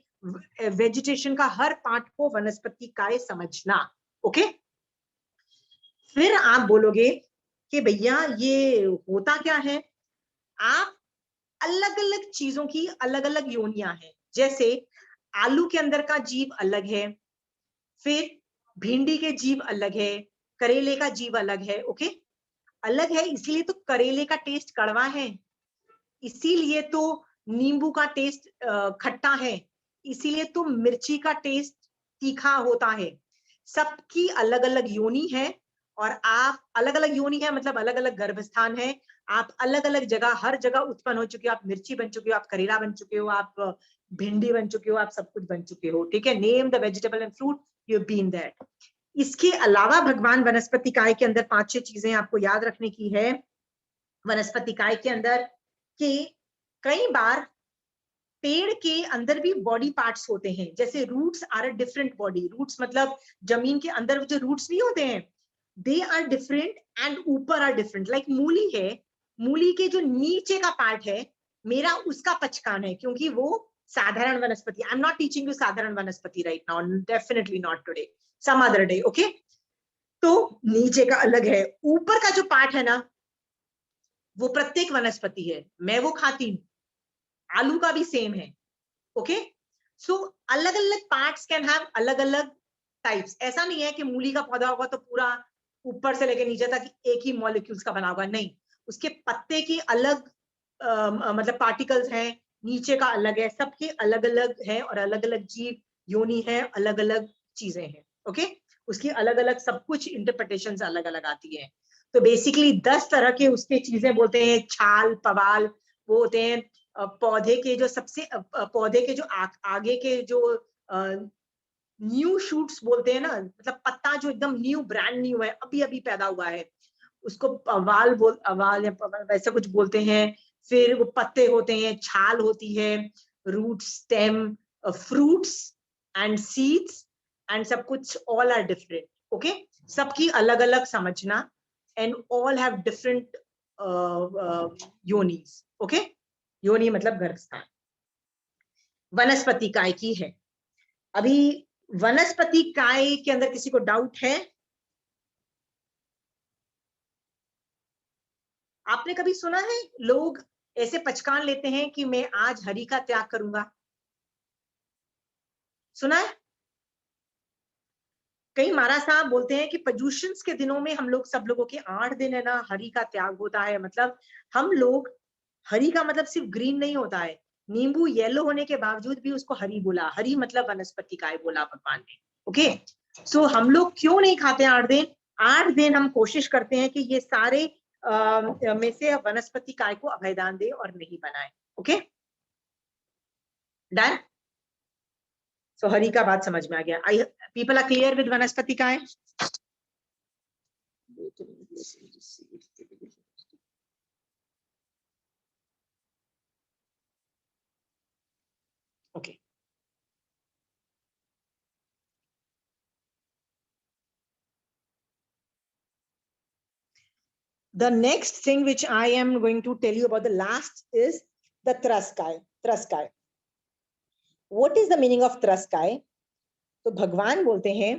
वेजिटेशन का हर पार्ट को वनस्पति काय समझना, ओके। फिर आप बोलोगे कि भैया ये होता क्या है, आप अलग अलग चीजों की अलग अलग योनियां हैं। जैसे आलू के अंदर का जीव अलग है, फिर भिंडी के जीव अलग है, करेले का जीव अलग है, ओके। अलग है इसलिए तो करेले का टेस्ट कड़वा है, इसीलिए तो नींबू का टेस्ट खट्टा है, इसीलिए तो मिर्ची का टेस्ट तीखा होता है। सबकी अलग अलग योनि है, और आप अलग अलग योनि है मतलब अलग अलग गर्भस्थान है, आप अलग अलग जगह, हर जगह उत्पन्न हो चुके हो, आप मिर्ची बन चुके हो, आप करेला बन चुके हो, आप भिंडी बन चुके हो, आप सब कुछ बन चुके हो, ठीक है। Name the vegetable and fruit, you have been that. इसके अलावा भगवान वनस्पति काय के अंदर 5-6 चीजें आपको याद रखने की है वनस्पति काय के अंदर, कि कई बार पेड़ के अंदर भी बॉडी पार्ट्स होते हैं, जैसे roots are a different body, roots मतलब जमीन के अंदर जो रूट्स नहीं होते हैं, दे आर डिफरेंट एंड ऊपर आर डिफरेंट। लाइक मूली है, मूली के जो नीचे का पार्ट है मेरा, उसका पचकान है क्योंकि वो साधारण वनस्पति, I am not teaching you साधारण वनस्पति right now, definitely not today, some other day, okay. तो नीचे का अलग है, ऊपर का जो पार्ट है ना वो प्रत्येक वनस्पति है, मैं वो खाती हूँ, आलू का भी सेम है, ओके। सो अलग अलग पार्ट्स कैन हैव अलग अलग टाइप्स, ऐसा नहीं है कि मूली का पौधा होगा तो पूरा ऊपर से लेकर नीचे तक एक ही मॉलिक्यूल्स का बना होगा, नहीं, उसके पत्ते की अलग मतलब पार्टिकल्स हैं, नीचे का अलग है, सबके अलग अलग है और अलग अलग जीव योनि है, अलग अलग चीजें हैं, ओके। उसकी अलग अलग सब कुछ इंटरप्रिटेशन अलग अलग आती है। तो बेसिकली 10 तरह के उसके चीजें बोलते हैं, छाल, पवाल, वो होते हैं पौधे के जो सबसे पौधे के जो आगे के जो न्यू शूट्स बोलते हैं ना, मतलब पत्ता जो एकदम न्यू, ब्रांड न्यू है, अभी अभी पैदा हुआ है, उसको अवाल अवाल या वैसा कुछ बोलते हैं। फिर वो पत्ते होते हैं, छाल होती है, root, stem, fruits and seeds and सब कुछ, ऑल आर डिफरेंट, ओके। सबकी अलग अलग समझना, एंड ऑल हैव डिफरेंट योनीज, ओके। योनि मतलब गर्भस्थान। वनस्पति काय की है। अभी वनस्पति काय के अंदर किसी को डाउट है? आपने कभी सुना है लोग ऐसे पचकान लेते हैं कि मैं आज हरि का त्याग करूंगा? सुना है? कई महाराज साहब बोलते हैं कि पर्यूषण के दिनों में हम लोग, सब लोगों के 8 दिन है ना, हरि का त्याग होता है। मतलब हम लोग, हरि का मतलब सिर्फ ग्रीन नहीं होता है, नींबू येलो होने के बावजूद भी उसको हरि बोला, हरि मतलब वनस्पति काय बोला भगवान ने, ओके। सो हम लोग क्यों नहीं खाते 8 दिन? 8 दिन हम कोशिश करते हैं कि ये सारे में से वनस्पति काय को अभयदान दे और नहीं बनाए, ओके। डन। सो हरि का बात समझ में आ गया। I people are clear with वनस्पति काय? Okay. The next thing which I am going to tell you about, the last, is the Traskai. Traskai. What is the meaning of Traskai? तो भगवान बोलते हैं,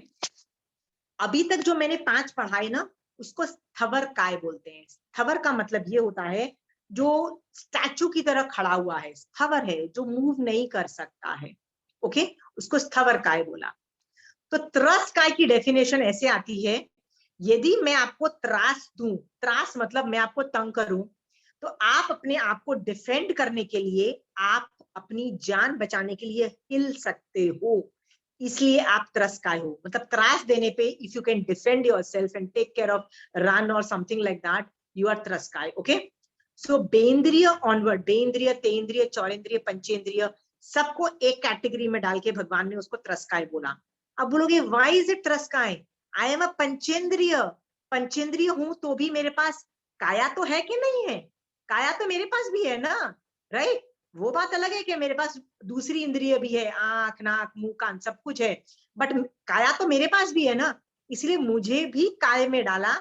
अभी तक जो मैंने 5 पढ़ाई ना, उसको स्थवर काय बोलते हैं। स्थवर का मतलब ये होता है जो स्टैचू की तरह खड़ा हुआ है, स्थवर है, जो मूव नहीं कर सकता है, ओके, उसको स्थवर काय बोला। तो त्रस काय की डेफिनेशन ऐसे आती है, यदि मैं आपको त्रास दूं, त्रास मतलब मैं आपको तंग करूं, तो आप अपने आप को डिफेंड करने के लिए, आप अपनी जान बचाने के लिए हिल सकते हो, इसलिए आप त्रस्काय हो। मतलब त्रास देने पे, if you can defend yourself and take care of, run or something like that, you are त्रस्काय, ओके। सो बेंद्रिय ऑनवर्ड, बेंद्रिय, तेंद्रिय, चौरेंद्रिय, पंचेंद्रिय, सबको एक कैटेगरी में डाल के भगवान ने उसको त्रस्काय बोला। अब बोलोगे व्हाई इज इट त्रस्काय? आई एम अ पंचेंद्रिय, पंचेंद्रिय हूं तो भी मेरे पास काया तो है कि नहीं है? काया तो मेरे पास भी है ना, राइट? वो बात अलग है कि मेरे पास दूसरी इंद्रिय भी है, आंख, नाक, मुंह, कान, सब कुछ है, बट काया तो मेरे पास भी है ना, इसलिए मुझे भी काय में डाला,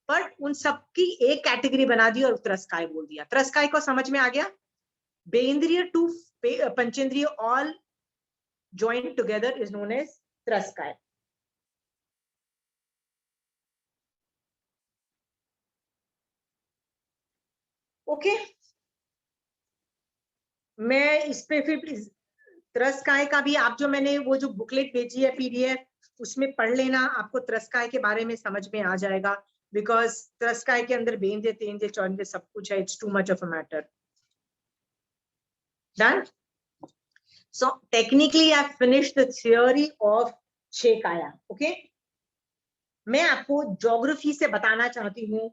पर उन सबकी एक कैटेगरी बना दी और त्रस्काय बोल दिया। त्रस्काय को समझ में आ गया? बेंद्रिय टू पंचेंद्रिय all joined together is known as त्रस्काय। ओके, मैं इस पे फिर त्रस्काय का भी, आप जो मैंने वो जो बुकलेट भेजी है पीडीएफ, उसमें पढ़ लेना, आपको त्रस्काय के बारे में समझ में आ जाएगा, बिकॉज त्रस्काय के अंदर बेंद्रिय, तेंद्रिय, चौरेंद्रिय सब कुछ है। It's too much of a matter. Done. So technically I finished the theory of 6 काया, ओके। मैं आपको ज्योग्राफी से बताना चाहती हूँ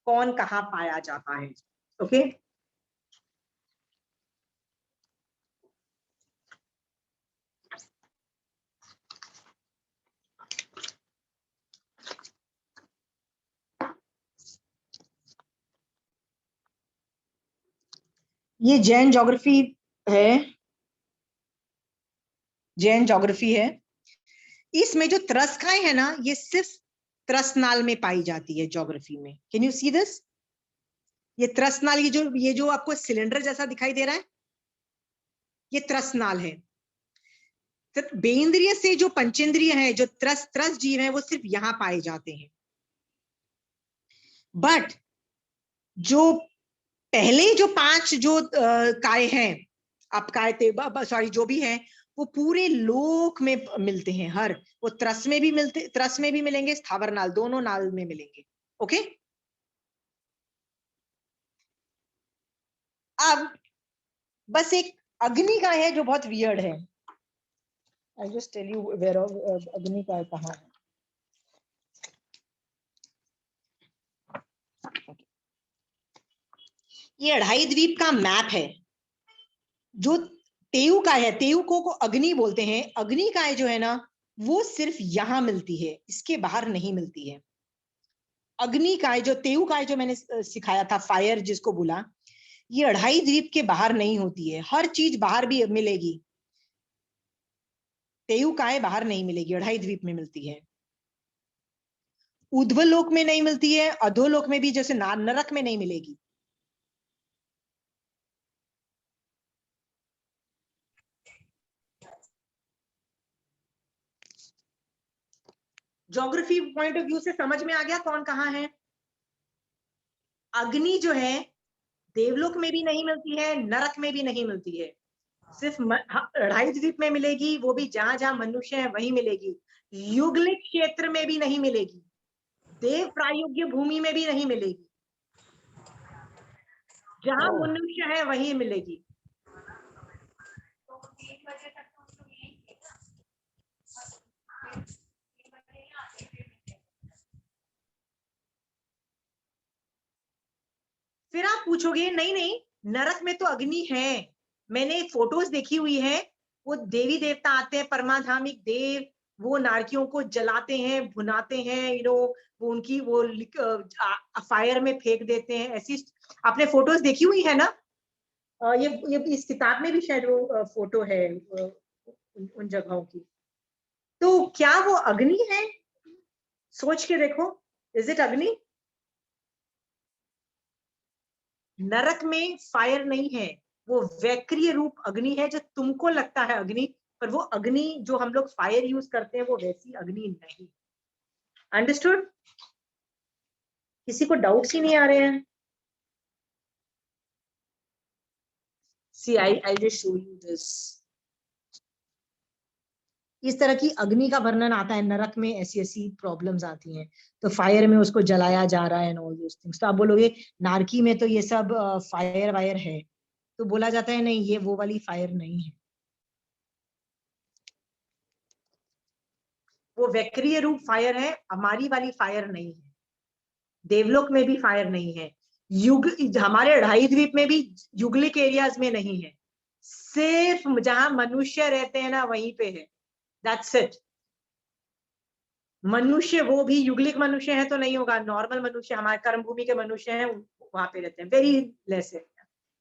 कौन कहाँ पाया जाता है, ओके। ये जैन ज्योग्राफी है, जैन ज्योग्राफी है। इसमें जो त्रस्काय है ना, ये सिर्फ त्रसनाल में पाई जाती है ज्योग्राफी में। Can you see this? ये त्रसनाल, ये जो आपको सिलेंडर जैसा दिखाई दे रहा है, ये त्रस नाल है। बेंद्रिय से जो पंचेंद्रिय है, जो त्रस जीव है, वो सिर्फ यहाँ पाए जाते हैं। बट जो पहले जो 5 जो काय हैं, अपकाय सॉरी जो भी है, वो पूरे लोक में मिलते हैं। हर वो त्रस में भी मिलते, त्रस में भी मिलेंगे, स्थावर नाल, दोनों नाल में मिलेंगे। ओके, अब बस एक अग्नि का है जो बहुत वियर्ड है। I just tell you where अग्नि का कहाँ है। ये अढ़ाई द्वीप का मैप है। जो तेयु का है, तेयु को अग्नि बोलते हैं। अग्नि का जो है ना, वो सिर्फ यहां मिलती है, इसके बाहर नहीं मिलती है। अग्नि का जो तेयु का जो मैंने सिखाया था, फायर जिसको बोला, ये अढ़ाई द्वीप के बाहर नहीं होती है। हर चीज बाहर भी मिलेगी, तेयु काय बाहर नहीं मिलेगी, अढ़ाई द्वीप में मिलती है। ऊर्ध्वलोक में नहीं मिलती है, अधोलोक में भी, जैसे नरक में नहीं मिलेगी। ज्योग्राफी पॉइंट ऑफ व्यू से समझ में आ गया कौन कहाँ है। अग्नि जो है देवलोक में भी नहीं मिलती है, नरक में भी नहीं मिलती है, सिर्फ अढ़ाई द्वीप में मिलेगी। वो भी जहां जहां मनुष्य है वहीं मिलेगी। युगलिक क्षेत्र में भी नहीं मिलेगी, देव प्रायोग्य भूमि में भी नहीं मिलेगी, जहां मनुष्य है वहीं मिलेगी। फिर आप पूछोगे नहीं नहीं, नरक में तो अग्नि है, मैंने फोटोज देखी हुई है, वो देवी देवता आते हैं, परमाधामिक देव, वो नारकियों को जलाते हैं, भुनाते हैं, वो उनकी वो फायर में फेंक देते हैं। ऐसी आपने फोटोज देखी हुई है ना? ये इस किताब में भी शायद वो फोटो है उन जगहों की। तो क्या वो अग्नि है? सोच के देखो, इज इट अग्नि? नरक में फायर नहीं है, वो वैक्रिय रूप अग्नि है, जो तुमको लगता है अग्नि, पर वो अग्नि जो हम लोग फायर यूज करते हैं वो वैसी अग्नि नहीं। अंडरस्टूड? किसी को डाउट्स ही नहीं आ रहे हैं? See I just show you this. इस तरह की अग्नि का वर्णन आता है, नरक में ऐसी ऐसी प्रॉब्लम्स आती हैं, तो फायर में उसको जलाया जा रहा है एंड ऑल दोस थिंग्स। तो आप बोलोगे नारकी में तो ये सब फायर वायर है, तो बोला जाता है नहीं, ये वो वाली फायर नहीं है, वो वैक्रिय रूप फायर है, हमारी वाली फायर नहीं है। देवलोक में भी फायर नहीं है, युग हमारे अढ़ाई द्वीप में भी युगलिक एरियाज में नहीं है, सिर्फ जहां मनुष्य रहते हैं ना वहीं पे है। That's it. मनुष्य वो भी युगलिक मनुष्य है तो नहीं होगा, नॉर्मल मनुष्य, हमारे कर्म भूमि के मनुष्य हैं, वहां पे रहते हैं, वेरी लेस है।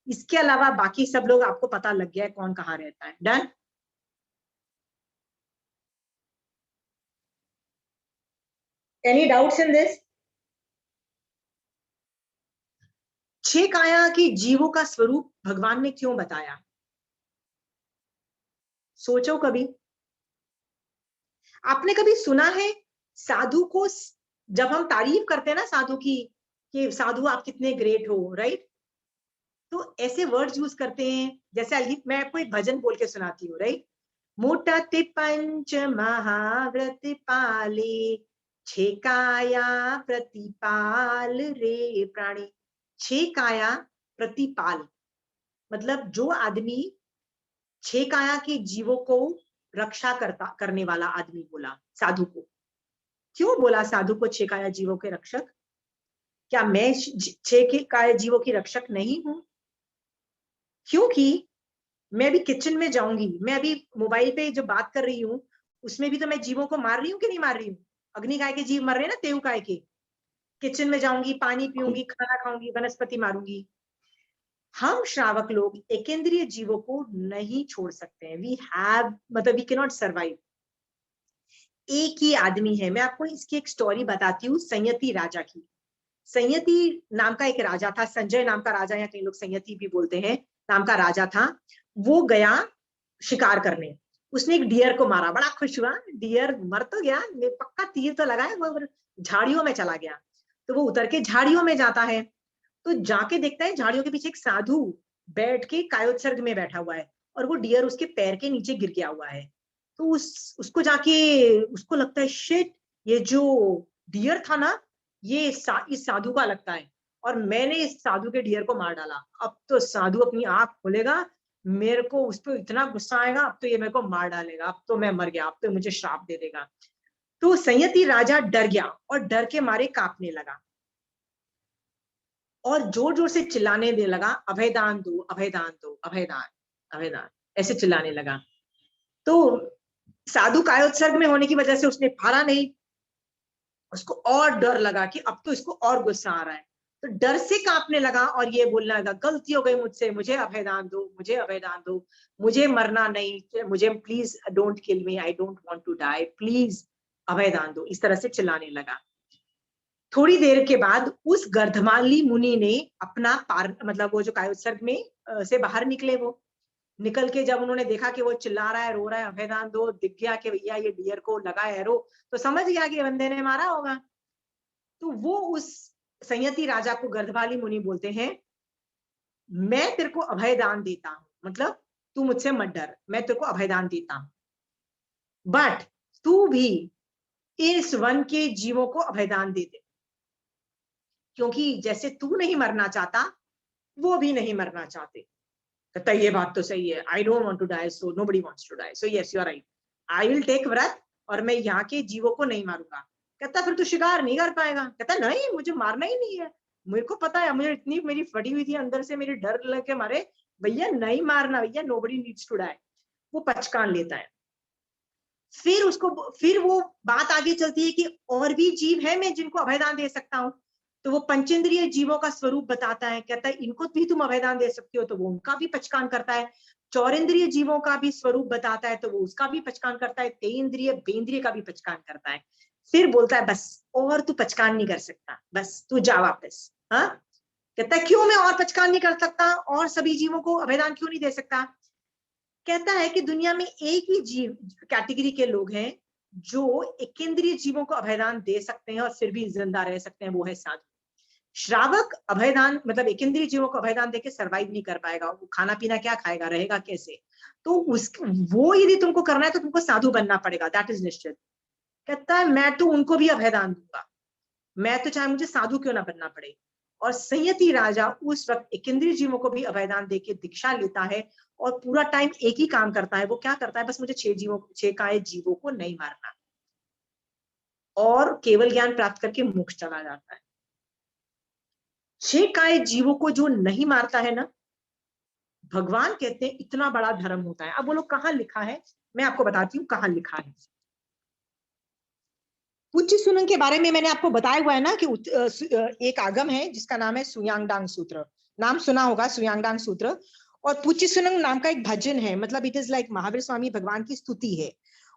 इसके अलावा बाकी सब लोग आपको पता लग गया है कौन कहाँ रहता है। Done? Any doubts in this? 6 काया की जीवों का स्वरूप भगवान ने क्यों बताया? सोचो कभी। आपने कभी सुना है साधु को, जब हम तारीफ करते हैं ना साधु की, कि साधु आप कितने ग्रेट हो, राइट, तो ऐसे वर्ड्स यूज करते हैं, जैसे मैं आपको एक भजन बोल के सुनाती हूँ, राइट। मोटा ते पंच महाव्रत पाले, छे काया प्रतिपाल रे प्राणी। 6 काया प्रतिपाल, मतलब जो आदमी 6 काया के जीवों को रक्षा करने वाला आदमी बोला साधु को। क्यों बोला साधु को 6 काया जीवों के रक्षक? क्या मैं 6 काया जीवों की रक्षक नहीं हूं? क्योंकि मैं भी किचन में जाऊंगी, मैं अभी मोबाइल पे जो बात कर रही हूँ उसमें भी तो मैं जीवों को मार रही हूँ कि नहीं मार रही हूँ? अग्नि काय के जीव मर रहे हैं ना, तेऊ काय के। किचन में जाऊंगी, पानी पीऊंगी, खाना खाऊंगी, वनस्पति मारूंगी। हम श्रावक लोग एकेंद्रीय जीवों को नहीं छोड़ सकते हैं। वी हैव, मतलब वी कैन नॉट सर्वाइव। एक ही आदमी है। मैं आपको इसकी एक स्टोरी बताती हूँ, संयति राजा की। संयति नाम का एक राजा था, संजय नाम का राजा, या कई लोग संयति भी बोलते हैं, नाम का राजा था। वो गया शिकार करने। उसने एक डियर को मारा, बड़ा खुश हुआ, डियर मर तो गया, पक्का तीर तो लगा है, वो झाड़ियों में चला गया। तो वो उतर के झाड़ियों में जाता है, तो जाके देखता है झाड़ियों के पीछे एक साधु बैठ के कायोत्सर्ग में बैठा हुआ है, और वो डियर उसके पैर के नीचे गिर गया हुआ है। तो उसको जाके उसको लगता है, शिट, ये जो डियर था ना, ये इस साधु का लगता है, और मैंने इस साधु के डियर को मार डाला। अब तो साधु अपनी आंख खोलेगा, मेरे को उस पर इतना गुस्सा आएगा, अब तो ये मेरे को मार डालेगा, अब तो मैं मर गया, अब तो मुझे श्राप दे देगा। तो संयति राजा डर गया और डर के मारे कांपने लगा और जोर जोर से चिल्लाने दे लगा, अभयदान दो, अभयदान दो, अभयदान, अभयदान, ऐसे चिल्लाने लगा। तो साधु कायोत्सर्ग में होने की वजह से उसने फाड़ा नहीं, उसको और डर लगा कि अब तो इसको और गुस्सा आ रहा है, तो डर से कांपने लगा और ये बोलने लगा, गलती हो गई मुझसे, मुझे अभयदान दो, मुझे अभयदान दो, मुझे मरना नहीं, मुझे please don't kill me, I don't want to die, please अभयदान दो, इस तरह से चिल्लाने लगा। थोड़ी देर के बाद उस गर्धमाली मुनि ने अपना पार, मतलब वो जो कायोत्सर्ग में से बाहर निकले, वो निकल के जब उन्होंने देखा कि वो चिल्ला रहा है, रो रहा है, अभयदान दो, दिख गया कि भैया ये डियर को लगा एरो, तो समझ गया कि बंदे ने मारा होगा। तो वो उस संयति राजा को गर्धमाली मुनि बोलते हैं, मैं तेरे को अभयदान देता हूं, मतलब तू मुझसे मत डर, मैं तेरे को अभयदान देता हूं, बट तू भी इस वन के जीवों को अभयदान दे दे, क्योंकि जैसे तू नहीं मरना चाहता, वो भी नहीं मरना चाहते। कहता ये बात तो सही है, I don't want to die, so nobody wants to die, so yes you are right, I will take व्रत और मैं यहाँ के जीवों को नहीं मारूंगा। कहता फिर तू शिकार नहीं कर पाएगा। कहता नहीं, मुझे मारना ही नहीं है, मेरे को पता है, मुझे इतनी मेरी फटी हुई थी अंदर से, मेरी डर लग के मारे, भैया नहीं मारना, भैया नोबडी नीड्स टू डाई। वो पचकान लेता है। फिर वो बात आगे चलती है कि और भी जीव है मैं जिनको अभयदान दे सकता हूँ। तो वो पंचेंद्रिय जीवों का स्वरूप बताता है, कहता है इनको भी तुम अभयदान दे सकते हो, तो वो उनका भी पचकान करता है। चौरेंद्रिय जीवों का भी स्वरूप बताता है, तो वो उसका भी पचकान करता है। तेन्द्रिय बेन्द्रिय का भी पचकान करता है। फिर बोलता है बस और तू पचकान नहीं कर सकता, बस तू जा वापस। हाँ, कहता है क्यों मैं और पचकान नहीं कर सकता, और सभी जीवों को अभयदान क्यों नहीं दे सकता। कहता है कि दुनिया में एक ही जीव कैटेगरी के लोग हैं जो एकेंद्रीय जीवों को अभयदान दे सकते हैं और फिर भी जिंदा रह सकते हैं, वो है साधु। श्रावक अभयदान, मतलब एकेंद्रीय जीवों को अभयदान देके सरवाइव नहीं कर पाएगा, वो खाना पीना क्या खाएगा, रहेगा कैसे। तो वो यदि तुमको करना है तो तुमको साधु बनना पड़ेगा, दैट इज निश्चित। कहता है मैं तो उनको भी अभयदान दूंगा, मैं तो चाहे मुझे साधु क्यों ना बनना पड़े। और संयति राजा उस वक्त एकेंद्रीय जीवों को भी अभयदान देके दीक्षा लेता है और पूरा टाइम एक ही काम करता है। वो क्या करता है, बस मुझे 6 काय जीवों को नहीं मारना, और केवल ज्ञान प्राप्त करके मोक्ष चला जाता है। 6 काय जीवों को जो नहीं मारता है ना, भगवान कहते हैं इतना बड़ा धर्म होता है। अब बोलो कहाँ लिखा है, मैं आपको बताती हूँ कहाँ लिखा है। पुच्य सुनन के बारे में मैंने आपको बताया हुआ है ना कि एक आगम है जिसका नाम है सुयांगडांग सूत्र, नाम सुना होगा सुयांगडांग सूत्र। और पुच्य सुनन नाम का एक भजन है, मतलब it is like Mahavir Swami भगवान की स्तुति है।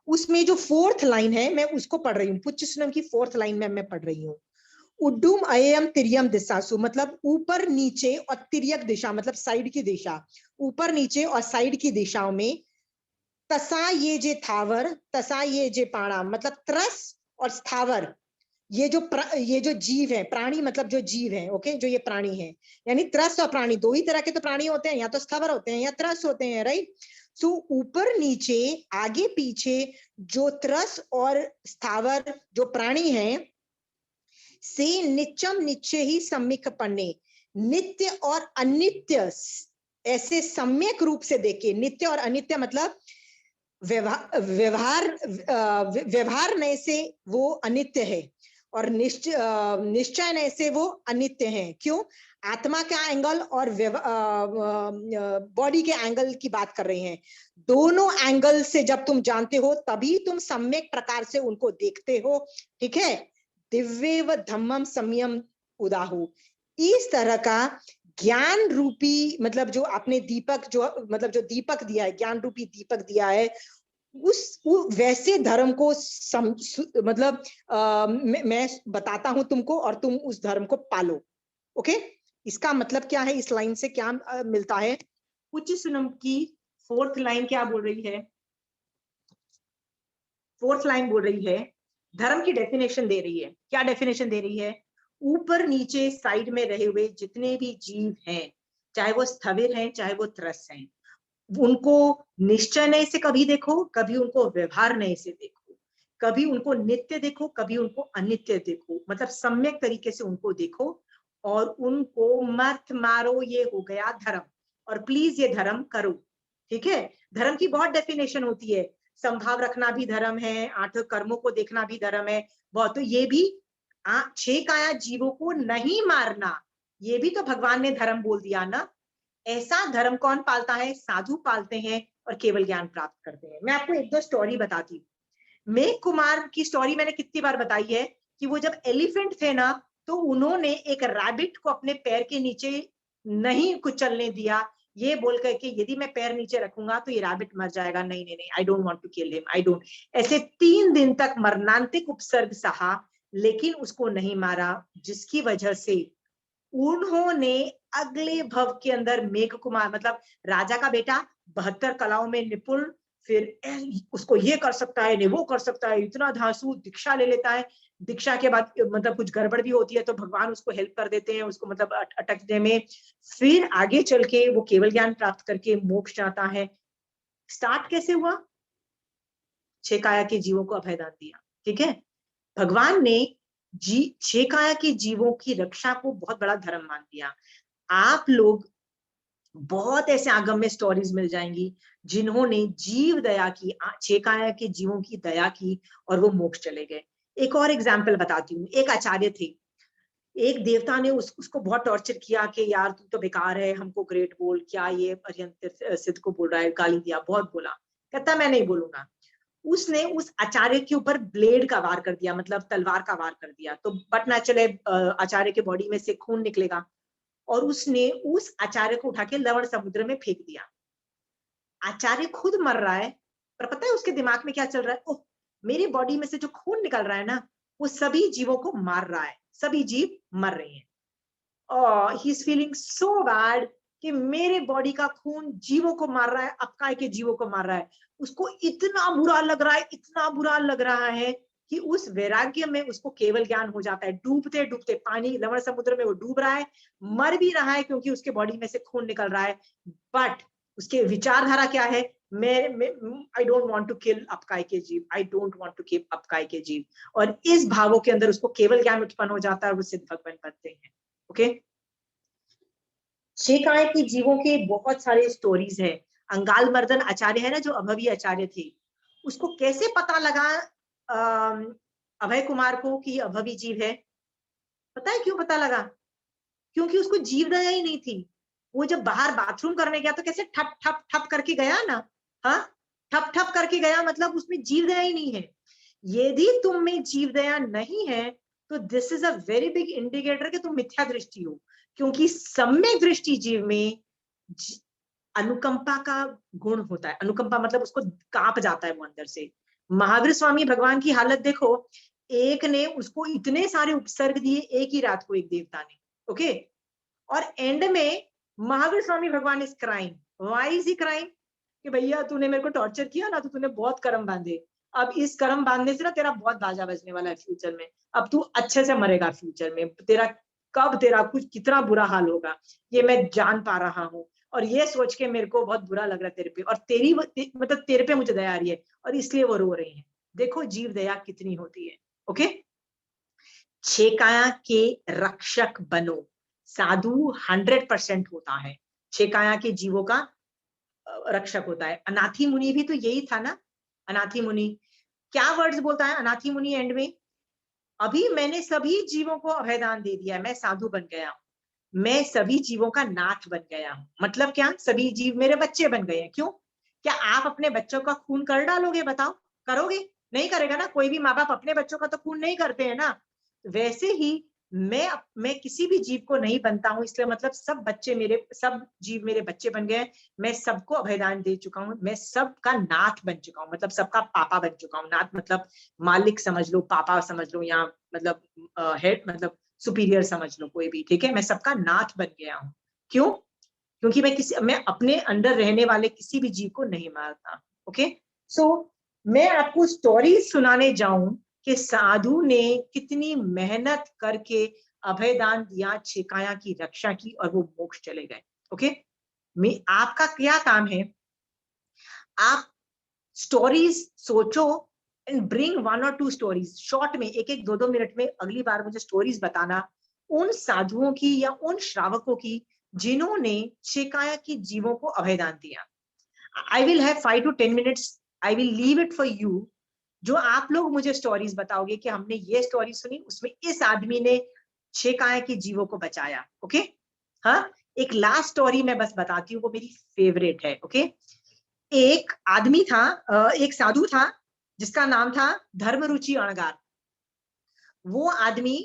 उसमें जो 4th लाइन है मैं उसको पढ़ रही हूँ, पुच्य सुनन की 4th लाइन में मैं पढ़ रही हूँ। उड्डुम अयम तिर्यम दिशासु, मतलब ऊपर नीचे और तिर्यक दिशा मतलब साइड की दिशा, ऊपर नीचे और साइड की दिशाओं में। तसा ये जे थावर, तसा ये जे पाणा, मतलब त्रस और स्थावर, ये जो जीव है, प्राणी मतलब जो जीव है, ओके, जो ये प्राणी है, यानी त्रस और प्राणी दो ही तरह के तो प्राणी होते हैं, या तो स्थावर होते हैं या त्रस होते हैं, राइट। सो ऊपर नीचे आगे पीछे जो त्रस और स्थावर जो प्राणी है, से नित्यम निश्चय ही सम्यक पन्ने, नित्य और अनित्य ऐसे सम्यक रूप से देखे। नित्य और अनित्य मतलब व्यवहार नए से वो अनित्य है, और निश्चय नए से वो अनित्य है। क्यों? आत्मा का एंगल और बॉडी के एंगल की बात कर रहे हैं। दोनों एंगल से जब तुम जानते हो तभी तुम सम्यक प्रकार से उनको देखते हो, ठीक है। दिव्य व धम्मम संयम उदाहु, इस तरह का ज्ञान रूपी, मतलब जो आपने दीपक, जो मतलब जो दीपक दिया है, ज्ञान रूपी दीपक दिया है, उस वैसे धर्म को मतलब मैं बताता हूं तुमको और तुम उस धर्म को पालो, ओके। इसका मतलब क्या है, इस लाइन से क्या मिलता है? पुच्य सुनम की फोर्थ लाइन क्या बोल रही है? फोर्थ लाइन बोल रही है, धर्म की डेफिनेशन दे रही है। क्या डेफिनेशन दे रही है? ऊपर नीचे साइड में रहे हुए जितने भी जीव हैं, चाहे वो स्थविर हैं चाहे वो त्रस्त हैं, उनको निश्चय नय से कभी देखो, कभी उनको व्यवहार नय से देखो, कभी उनको नित्य देखो, कभी उनको अनित्य देखो, मतलब सम्यक तरीके से उनको देखो और उनको मत मारो। ये हो गया धर्म। और प्लीज ये धर्म करो। ठीक है? धर्म की बहुत डेफिनेशन होती है। संभाव रखना भी धर्म है, 8 कर्मों को देखना भी धर्म है बहुत। तो ये भी 6 काया जीवों को नहीं मारना, ये भी तो भगवान ने धर्म बोल दिया ना। ऐसा धर्म कौन पालता है? साधु पालते हैं और केवल ज्ञान प्राप्त करते हैं। मैं आपको एक दो स्टोरी बताती हूँ। मेघ कुमार की स्टोरी मैंने कितनी बार बताई है कि वो जब एलिफेंट थे ना, तो उन्होंने एक रैबिट को अपने पैर के नीचे नहीं कुछ चलने दिया, ये बोल करके यदि मैं पैर नीचे रखूंगा तो ये रैबिट मर जाएगा। नहीं नहीं नहीं, I don't want to kill him, I don't. ऐसे 3 दिन तक मरणांतिक उपसर्ग सहा, लेकिन उसको नहीं मारा, जिसकी वजह से उन्होंने अगले भव के अंदर मेघ कुमार, मतलब राजा का बेटा, 72 कलाओं में निपुण, फिर उसको ये कर सकता है, नहीं वो कर सकता है, इतना धांसू, दीक्षा ले लेता है। दीक्षा के बाद मतलब कुछ गड़बड़ भी होती है तो भगवान उसको हेल्प कर देते हैं, उसको मतलब अटकने में। फिर आगे चल के वो केवल ज्ञान प्राप्त करके मोक्ष जाता है। स्टार्ट कैसे हुआ? 6 काया के जीवों को अभयदान दिया। ठीक है? भगवान ने 6 काया के जीवों की रक्षा को बहुत बड़ा धर्म मान दिया। आप लोग बहुत ऐसे आगम में स्टोरीज मिल जाएंगी जिन्होंने जीव दया की, 6 काया के जीवों की दया की और वो मोक्ष चले गए। एक और एग्जाम्पल बताती हूँ। एक आचार्य थे, एक देवता ने उसको बहुत टॉर्चर किया कि यार तू तो बेकार है, हमको ग्रेट बोल, क्या ये अर्यंत सिद्ध को बोल रहा है, गाली दिया, बहुत बोला। कहता मैं नहीं बोलूंगा। उसने उस आचार्य के ऊपर ब्लेड का वार कर दिया, मतलब तलवार का वार कर दिया। तो बट ना चले, आचार्य के बॉडी में से खून निकलेगा, और उसने उस आचार्य को उठा के लवण समुद्र में फेंक दिया। आचार्य खुद मर रहा है, पर पता है उसके दिमाग में क्या चल रहा है? ओह, मेरी बॉडी में से जो खून निकल रहा है ना, वो सभी जीवों को मार रहा है, सभी जीव मर रहे हैं। और he is feeling so bad कि मेरे बॉडी का खून जीवों को मार रहा है, अपकाय के जीवों को मार रहा है। उसको इतना बुरा लग रहा है, इतना बुरा लग रहा है कि उस वैराग्य में उसको केवल ज्ञान हो जाता है। डूबते डूबते पानी, लवण समुद्र में वो डूब रहा है, मर भी रहा है क्योंकि उसके बॉडी में से खून निकल रहा है। बट उसके विचारधारा क्या है? मैं I don't want to kill अपकाय के जीव, I don't want to kill अपकाय के जीव। और इस भावों के अंदर उसको केवल ज्ञान उत्पन्न हो जाता है और वो सिद्ध भगवान बनते हैं। ओके? 6 काय के जीवों के बहुत सारे स्टोरीज है। अंगाल मर्दन आचार्य है ना, जो अभवी आचार्य थे, उसको कैसे पता लगा अभय कुमार को कि अभवी जीव है? पता है क्यों पता लगा? क्योंकि उसको जीव दया ही नहीं थी। वो जब बाहर बाथरूम करने गया तो कैसे ठप ठप ठप करके गया ना, हाँ, ठप ठप करके गया, मतलब उसमें जीव दया ही नहीं है। यदि तुम में जीव दया नहीं है तो this is a very big indicator कि तुम मिथ्या दृष्टि हो, क्योंकि सम्यक दृष्टि जीव में अनुकंपा का गुण होता है। अनुकंपा मतलब उसको कांप जाता है वो अंदर से। महावीर स्वामी भगवान की हालत देखो, एक ने उसको इतने सारे उपसर्ग दिए एक ही रात को, एक देवता ने। ओके? और एंड में महावीर स्वामी भगवान is crying. Why is he crying? कि भैया तूने मेरे को टॉर्चर किया ना, तो तूने बहुत कर्म बांधे, अब इस कर्म बांधने से ना तेरा बहुत बाजा बजने वाला है फ्यूचर में। अब तू अच्छे से मरेगा फ्यूचर में, तेरा कब तेरा कुछ कितना बुरा हाल होगा ये मैं जान पा रहा हूँ। और ये सोच के मेरे को बहुत बुरा लग रहा है तेरे पे, और मतलब तेरे पे मुझे दया आ रही है, और इसलिए वो रो रही है। देखो जीव दया कितनी होती है। ओके? 6 काया के रक्षक बनो। साधु 100% होता है, 6 काया के जीवों का रक्षक होता है। अनाथी मुनि भी तो यही था ना। अनाथी मुनि क्या वर्ड्स बोलता है अनाथी मुनि एंड में? अभी मैंने सभी जीवों को अभयदान दे दिया, मैं साधु बन गया हूं, मैं सभी जीवों का नाथ बन गया हूं। मतलब क्या? सभी जीव मेरे बच्चे बन गए हैं। क्यों? क्या आप अपने बच्चों का खून कर डालोगे? बताओ, करोगे? नहीं करेगा ना। कोई भी माँ बाप अपने बच्चों का तो खून नहीं करते हैं ना। वैसे ही मैं किसी भी जीव को नहीं बनता हूं, इसलिए मतलब सब जीव मेरे बच्चे बन गए। मैं सबको अभयदान दे चुका हूं, मैं सबका नाथ बन चुका हूं, मतलब सबका पापा बन चुका हूं। नाथ मतलब मालिक समझ लो, पापा समझ लो, या मतलब हेड मतलब सुपीरियर समझ लो, कोई भी। ठीक है? मैं सबका नाथ बन गया हूं। क्यों? क्योंकि मैं अपने अंडर रहने वाले किसी भी जीव को नहीं मारता। ओके, सो मैं आपको स्टोरी सुनाने जाऊं कि साधु ने कितनी मेहनत करके अभयदान दिया, छेकाया की रक्षा की और वो मोक्ष चले गए। ओके, आपका क्या काम है, आप स्टोरीज सोचो एंड ब्रिंग 1 और 2 स्टोरीज शॉर्ट में, 1-1, 2-2 मिनट में अगली बार मुझे स्टोरीज बताना उन साधुओं की या उन श्रावकों की जिन्होंने छेकाया की जीवों को अभयदान दिया। I will have 5 to 10 minutes, I will leave it for you, जो आप लोग मुझे स्टोरीज बताओगे कि हमने ये स्टोरी सुनी, उसमें इस आदमी ने छेकाया की जीवों को बचाया। ओके, हाँ, एक लास्ट स्टोरी मैं बस बताती हूँ, वो मेरी फेवरेट है। ओके, एक आदमी था, एक साधु था जिसका नाम था धर्मरुचि अणगार। वो आदमी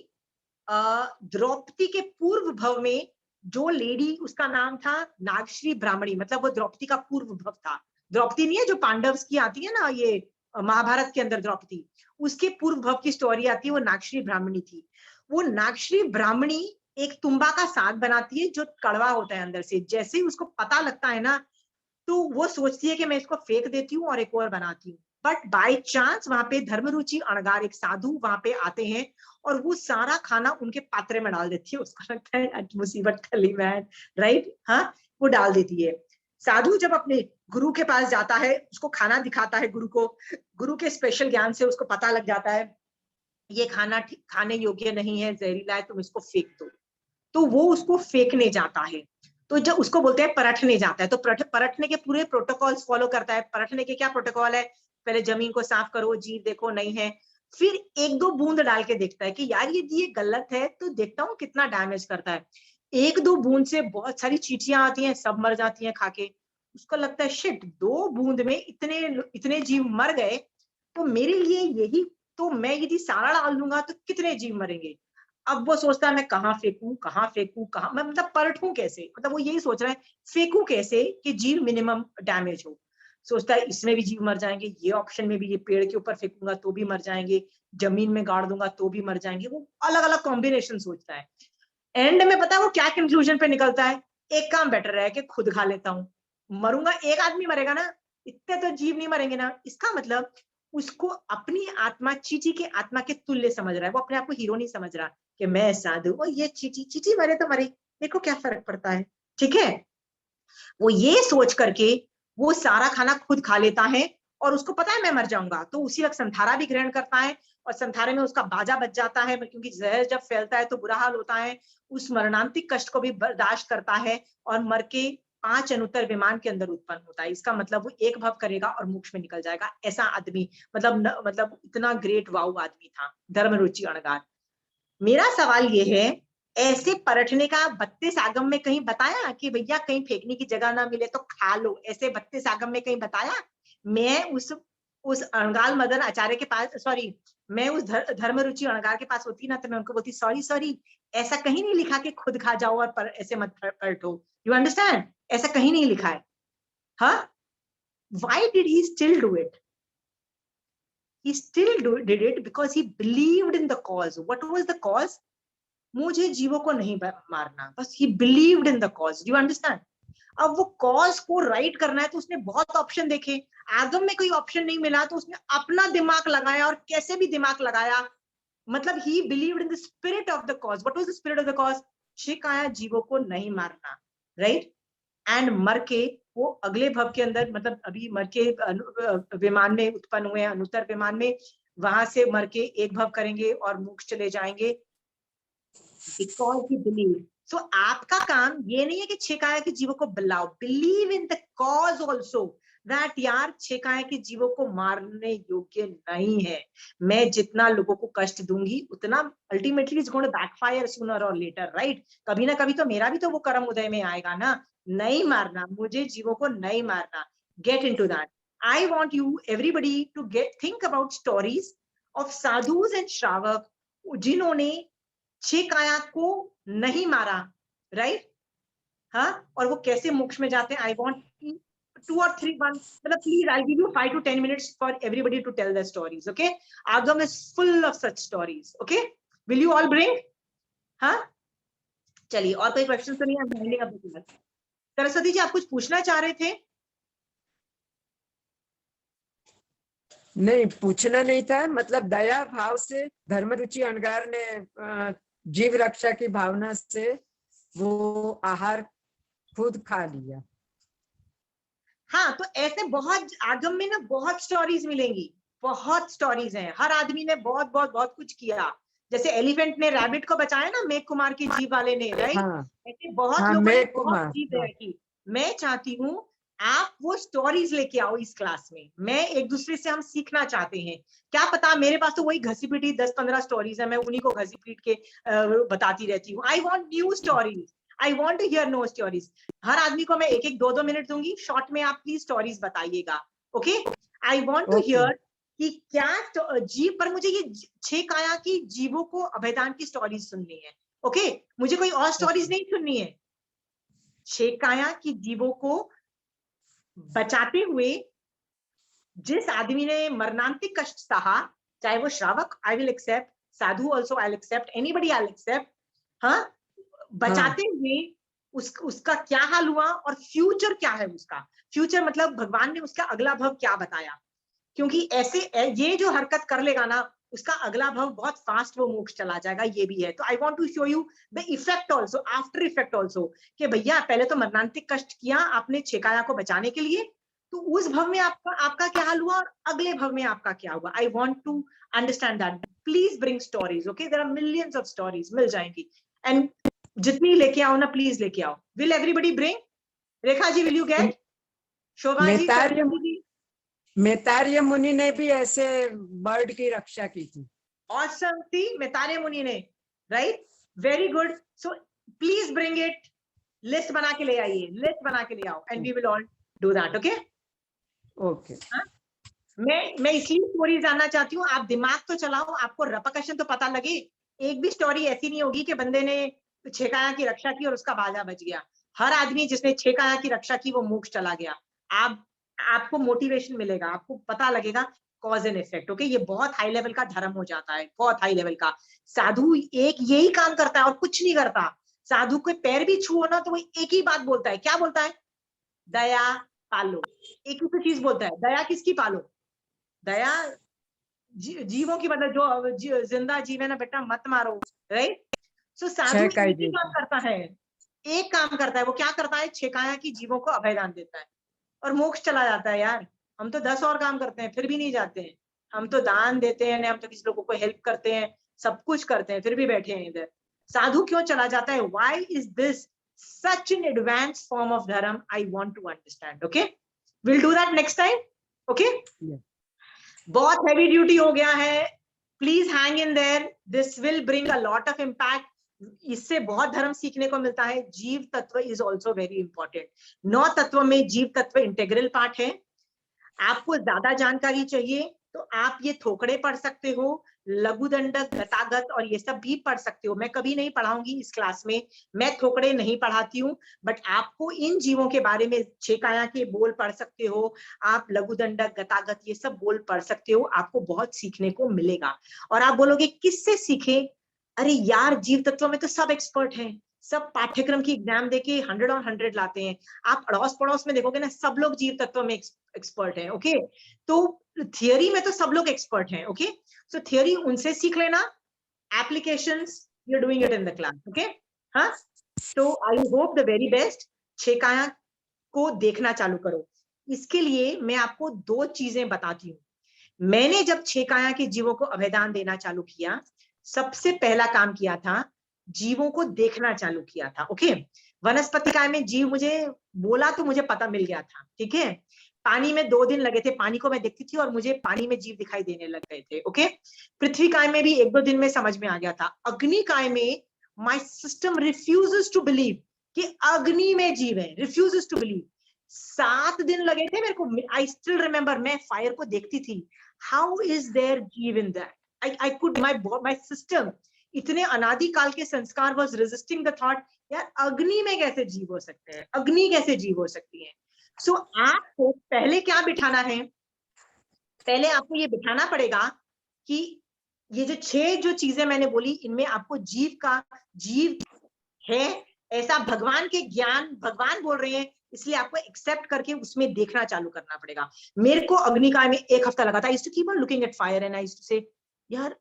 द्रौपदी के पूर्व भव में जो लेडी, उसका नाम था नागश्री ब्राह्मणी, मतलब वो द्रौपदी का पूर्व भव था। द्रौपदी नहीं है जो पांडव्स की आती है ना, ये महाभारत के अंदर द्रौपदी, उसके पूर्व भव की स्टोरी आती है, वो नागश्री ब्राह्मणी थी। वो नागश्री ब्राह्मणी एक तुम्बा का साग बनाती है जो कड़वा होता है अंदर से। जैसे ही उसको पता लगता है ना, तो वो सोचती है कि मैं इसको फेंक देती हूँ और एक और बनाती हूँ। बट बाय चांस वहां पे धर्मरुचि अणगार, एक साधु वहां पे आते हैं और वो सारा खाना उनके पात्रे में डाल देती है। उसको लगता है मुसीबत टली मैन, राइट, हाँ, वो डाल देती है। साधु जब अपने गुरु के पास जाता है, उसको खाना दिखाता है गुरु को, गुरु के स्पेशल ज्ञान से उसको पता लग जाता है ये खाना खाने योग्य नहीं है, जहरीला है, तुम इसको फेंक दो। तो वो उसको फेंकने जाता है, तो जब उसको बोलते हैं परखने जाता है, तो परखने के पूरे प्रोटोकॉल्स फॉलो करता है। परखने के क्या प्रोटोकॉल है, पहले जमीन को साफ करो, जीव देखो नहीं है, फिर 1-2 बूंद डाल के देखता है कि यार ये गलत है, तो देखता हूँ कितना डैमेज करता है। 1-2 बूंद से बहुत सारी चींटियां आती हैं, सब मर जाती हैं खाके। उसको लगता है शिट, 2 बूंद में इतने इतने जीव मर गए, तो मेरे लिए यही, तो मैं यदि सारा डाल दूंगा तो कितने जीव मरेंगे। अब वो सोचता है मैं कहाँ फेंकूं, कहाँ फेंकूं, कहाँ, मैं मतलब परठूं कैसे, मतलब वो यही सोच रहा है फेंकूं कैसे कि जीव मिनिमम डैमेज हो। सोचता है इसमें भी जीव मर जाएंगे, ये ऑप्शन में भी, ये पेड़ के ऊपर फेंकूंगा तो भी मर जाएंगे, जमीन में गाड़ दूंगा तो भी मर जाएंगे। वो अलग अलग कॉम्बिनेशन सोचता है। एंड में पता है वो क्या कंक्लूजन पे निकलता है, एक काम बेटर है कि खुद खा लेता हूँ, मरूंगा, एक आदमी मरेगा ना, इतने तो जीव नहीं मरेंगे ना। इसका मतलब उसको अपनी आत्मा चींटी के आत्मा के तुल्य समझ रहा है, वो अपने आप को हीरो नहीं समझ रहा कि मैं साधु, और ये चींटी, चींटी मरे तो मरे, मेरे को क्या फर्क पड़ता है। ठीक है, वो ये सोच करके वो सारा खाना खुद खा लेता है और उसको पता है मैं मर जाऊंगा, तो उसी वक्त संथारा भी ग्रहण करता है और संथारे में उसका बाजा बच जाता है, क्योंकि जहर जब फैलता है तो बुरा हाल होता है। उस मरणांतिक कष्ट को भी बर्दाश्त करता है और मर के 5 अनुत्तर विमान के अंदर उत्पन्न होता है। इसका मतलब वो एक भव करेगा और मोक्ष में निकल जाएगा। ऐसा आदमी, मतलब इतना ग्रेट वाउ आदमी था धर्मरुचि अणगार। मेरा सवाल ये है, ऐसे परखने का 32 आगम में कहीं बताया कि भैया कहीं फेंकने की जगह ना मिले तो खा लो, ऐसे 32 आगम में कहीं बताया? मैं उस अणगाल मदन आचार्य के पास, सॉरी, मैं उस धर्मरुचि अणगार के पास होती ना, तो मैं उनको बोलती सॉरी सॉरी, ऐसा कहीं नहीं लिखा कि खुद खा जाओ और ऐसे मत पलटो। यू अंडरस्टैंड, ऐसा कहीं नहीं लिखा है। हाँ, why did he still do it? He still did it because he believed in the cause. What was the cause? मुझे जीवों को नहीं मारना, बस he believed in the cause. Do you understand? अब वो कॉज को राइट करना है तो उसने बहुत ऑप्शन देखे, आगम में कोई ऑप्शन नहीं मिला तो उसने अपना दिमाग लगाया, और कैसे भी दिमाग लगाया, मतलब he believed in the spirit of the cause. What was the spirit of the cause? छेकाया जीवों को नहीं मारना, राइट? एंड मर के वो अगले भव के अंदर, मतलब अभी मर के विमान में उत्पन्न हुए, अनुत्तर विमान में, वहां से मर के एक भव करेंगे और मोक्ष चले जाएंगे, बिकॉज ही बिलीव। सो आपका काम ये नहीं है कि छेकाया के जीवों को बुलाओ, believe in the cause also, that यार छेकाया के जीवों को मारने योग्य नहीं है। मैं जितना लोगों को कष्ट दूंगी उतना ultimately it's going to backfire sooner और लेटर, राइट? कभी ना कभी तो मेरा भी तो वो कर्म उदय में आएगा ना। नहीं मारना, मुझे जीवों को नहीं मारना। Get into that. I want you everybody to get think about stories of साधुज एंड श्रावक जिन्होंने छेकाया को नहीं मारा, राइट? हाँ, और वो कैसे मोक्ष में जाते हैं। आई वांट 2 or 3 1, मतलब please I give you 5 to 10 minutes for everybody to tell their stories. Okay, Agam is full of such stories. Okay, will you all bring? हाँ, चलिए, और कोई क्वेश्चन तो नहीं है? सरस्वती जी आप कुछ पूछना चाह रहे थे? नहीं, पूछना नहीं था, मतलब दया भाव से धर्मरुचि अणगार ने जीव रक्षा की भावना से वो आहार खुद खा लिया। हाँ, तो ऐसे बहुत आगम में ना बहुत स्टोरीज मिलेंगी, बहुत स्टोरीज हैं। हर आदमी ने बहुत बहुत बहुत कुछ किया। जैसे एलिफेंट ने रैबिट को बचाया ना, मेघ कुमार की जीव वाले ने, राइट? हाँ ऐसे बहुत हाँ, लोगों ने मेघ बहुत कुमार, जीव हाँ। की। मैं चाहती हूँ आप वो स्टोरीज लेके आओ इस क्लास में। मैं एक दूसरे से हम सीखना चाहते हैं। क्या पता, मेरे पास तो वही घसी पीटी 10-15 स्टोरीज है, मैं उन्हीं को घसी पीट के बताती रहती हूँ। I want new stories, I want to hear no stories. हर आदमी को मैं 1-1, 2-2 मिनट दूंगी, शॉर्ट में आप प्लीज स्टोरीज बताइएगा। Okay, I want to hear कि क्या जीव पर मुझे ये 6 काया की जीवों को अभेदान की स्टोरीज सुननी है। ओके, मुझे कोई और स्टोरीज नहीं सुननी है। 6 काया की जीवों को बचाते हुए जिस आदमी ने मरणांतिक कष्ट सहा, चाहे वो श्रावक, आई विल एक्सेप्ट, साधु also I will accept, anybody I will accept, हाँ, बचाते हुए उसका क्या हाल हुआ और फ्यूचर क्या है उसका। फ्यूचर मतलब भगवान ने उसका अगला भव क्या बताया, क्योंकि ऐसे ये जो हरकत कर लेगा ना, उसका अगला भव बहुत फास्ट वो मोक्ष चला जाएगा, ये भी है। तो I want to show you the effect also, after effect also, कि भैया पहले तो मरणांतिक कष्ट किया आपने छेकाया को बचाने के लिए, तो उस भव में आपका क्या हाल हुआ और अगले भव में आपका क्या हुआ। I want to understand that. Please bring stories, okay, there are millions of stories मिल जाएंगी, एंड जितनी लेके आओ ना प्लीज लेके आओ। Will everybody bring? Rekha ji will you get? Shobha ji, Saraswati ji? Maitreya Muni ने भी ऐसे बर्ड की रक्षा की थी। Awesome, थी मैत्रेय मुनि ने, right? Very good. So please bring it, list बना के ले आइए, लिस्ट बना के ले आओ, and we will all do that. Okay okay. मैं इसलिए स्टोरी जानना चाहती हूँ, आप दिमाग तो चलाओ, आपको रपकशन तो पता लगे। एक भी स्टोरी ऐसी नहीं होगी कि बंदे ने 6 काया की रक्षा की और उसका बाजा बच गया। हर आदमी जिसने 6 काया की रक्षा की वो मोक्ष चला गया। आपको मोटिवेशन मिलेगा, आपको पता लगेगा कॉज एंड इफेक्ट। ओके, ये बहुत हाई लेवल का धर्म हो जाता है, बहुत हाई लेवल का। साधु एक यही काम करता है और कुछ नहीं करता। साधु के पैर भी छुओ ना तो वो एक ही बात बोलता है। क्या बोलता है? दया पालो। एक ही तो चीज बोलता है, दया किसकी पालो? दया जीवों की, मतलब जो जिंदा जीव है ना बेटा, मत मारो, राइट? सो साधु एक ही काम करता है, एक काम करता है। वो क्या करता है? 6 काया की जीवों को अभयदान देता है और मोक्ष चला जाता है। यार हम तो 10 और काम करते हैं फिर भी नहीं जाते हैं। हम तो दान देते हैं, हम तो किसी लोगों को हेल्प करते हैं, सब कुछ करते हैं, फिर भी बैठे हैं इधर। साधु क्यों चला जाता है? Why is this such an advance form of dharma? I want to understand. Okay, will do that next time. Okay, बहुत हैवी ड्यूटी हो गया है, please hang in there, this will bring a lot of impact. इससे बहुत धर्म सीखने को मिलता है। जीव तत्व इज ऑल्सो वेरी इंपॉर्टेंट। 9 तत्व में जीव तत्व इंटेग्रल पार्ट है। आपको ज्यादा जानकारी चाहिए तो आप ये थोकड़े पढ़ सकते हो, लघु दंडक, गतागत और ये सब भी पढ़ सकते हो। मैं कभी नहीं पढ़ाऊंगी इस क्लास में, मैं थोकड़े नहीं पढ़ाती हूँ, बट आपको इन जीवों के बारे में 6 काया के बोल पढ़ सकते हो, आप लघु दंडक, गतागत ये सब बोल पढ़ सकते हो। आपको बहुत सीखने को मिलेगा। और आप बोलोगे किससे सीखे? अरे यार, जीव तत्व में तो सब एक्सपर्ट हैं, सब पाठ्यक्रम की एग्जाम देके 100 और 100 लाते हैं। आप अड़ोस पड़ोस में देखोगे ना, सब लोग जीव तत्व में एक्सपर्ट हैं। ओके, तो थियोरी में तो सब लोग एक्सपर्ट हैं। ओके, सो थियोरी उनसे सीख लेना, applications you are doing it in the class. Okay, हाँ, तो I hope the very best. 6 काया को देखना चालू करो। इसके लिए मैं आपको 2 चीजें बताती हूँ। मैंने जब 6 काया के जीवों को अभयदान देना चालू किया, सबसे पहला काम किया था, जीवों को देखना चालू किया था। ओके, वनस्पति काय में जीव मुझे बोला तो मुझे पता मिल गया था। ठीक है, पानी में 2 दिन लगे थे, पानी को मैं देखती थी और मुझे पानी में जीव दिखाई देने लग गए थे। ओके, पृथ्वी काय में भी 1-2 दिन में समझ में आ गया था। अग्नि काय में my system refuses to believe कि अग्नि में जीव है, रिफ्यूजेस टू बिलीव। 7 दिन लगे थे मेरे को। आई स्टिल रिमेंबर, मैं फायर को देखती थी, हाउ इज देयर जीव in that? I could, my system, इतने अनादिकाल के संस्कार was resisting the thought, यार अग्नि में कैसे जीव हो सकते हैं, अग्नि कैसे जीव हो सकती है। सो आपको पहले क्या बिठाना है? पहले आपको ये बिठाना पड़ेगा कि ये जो 6 जो चीजें मैंने बोली, इनमें आपको जीव है ऐसा भगवान के ज्ञान, भगवान बोल रहे हैं, इसलिए आपको एक्सेप्ट करके उसमें देखना चालू करना पड़ेगा। मेरे को अग्निकांड में 1 हफ्ता लगा था। I used to keep on looking at fire and I used to say यार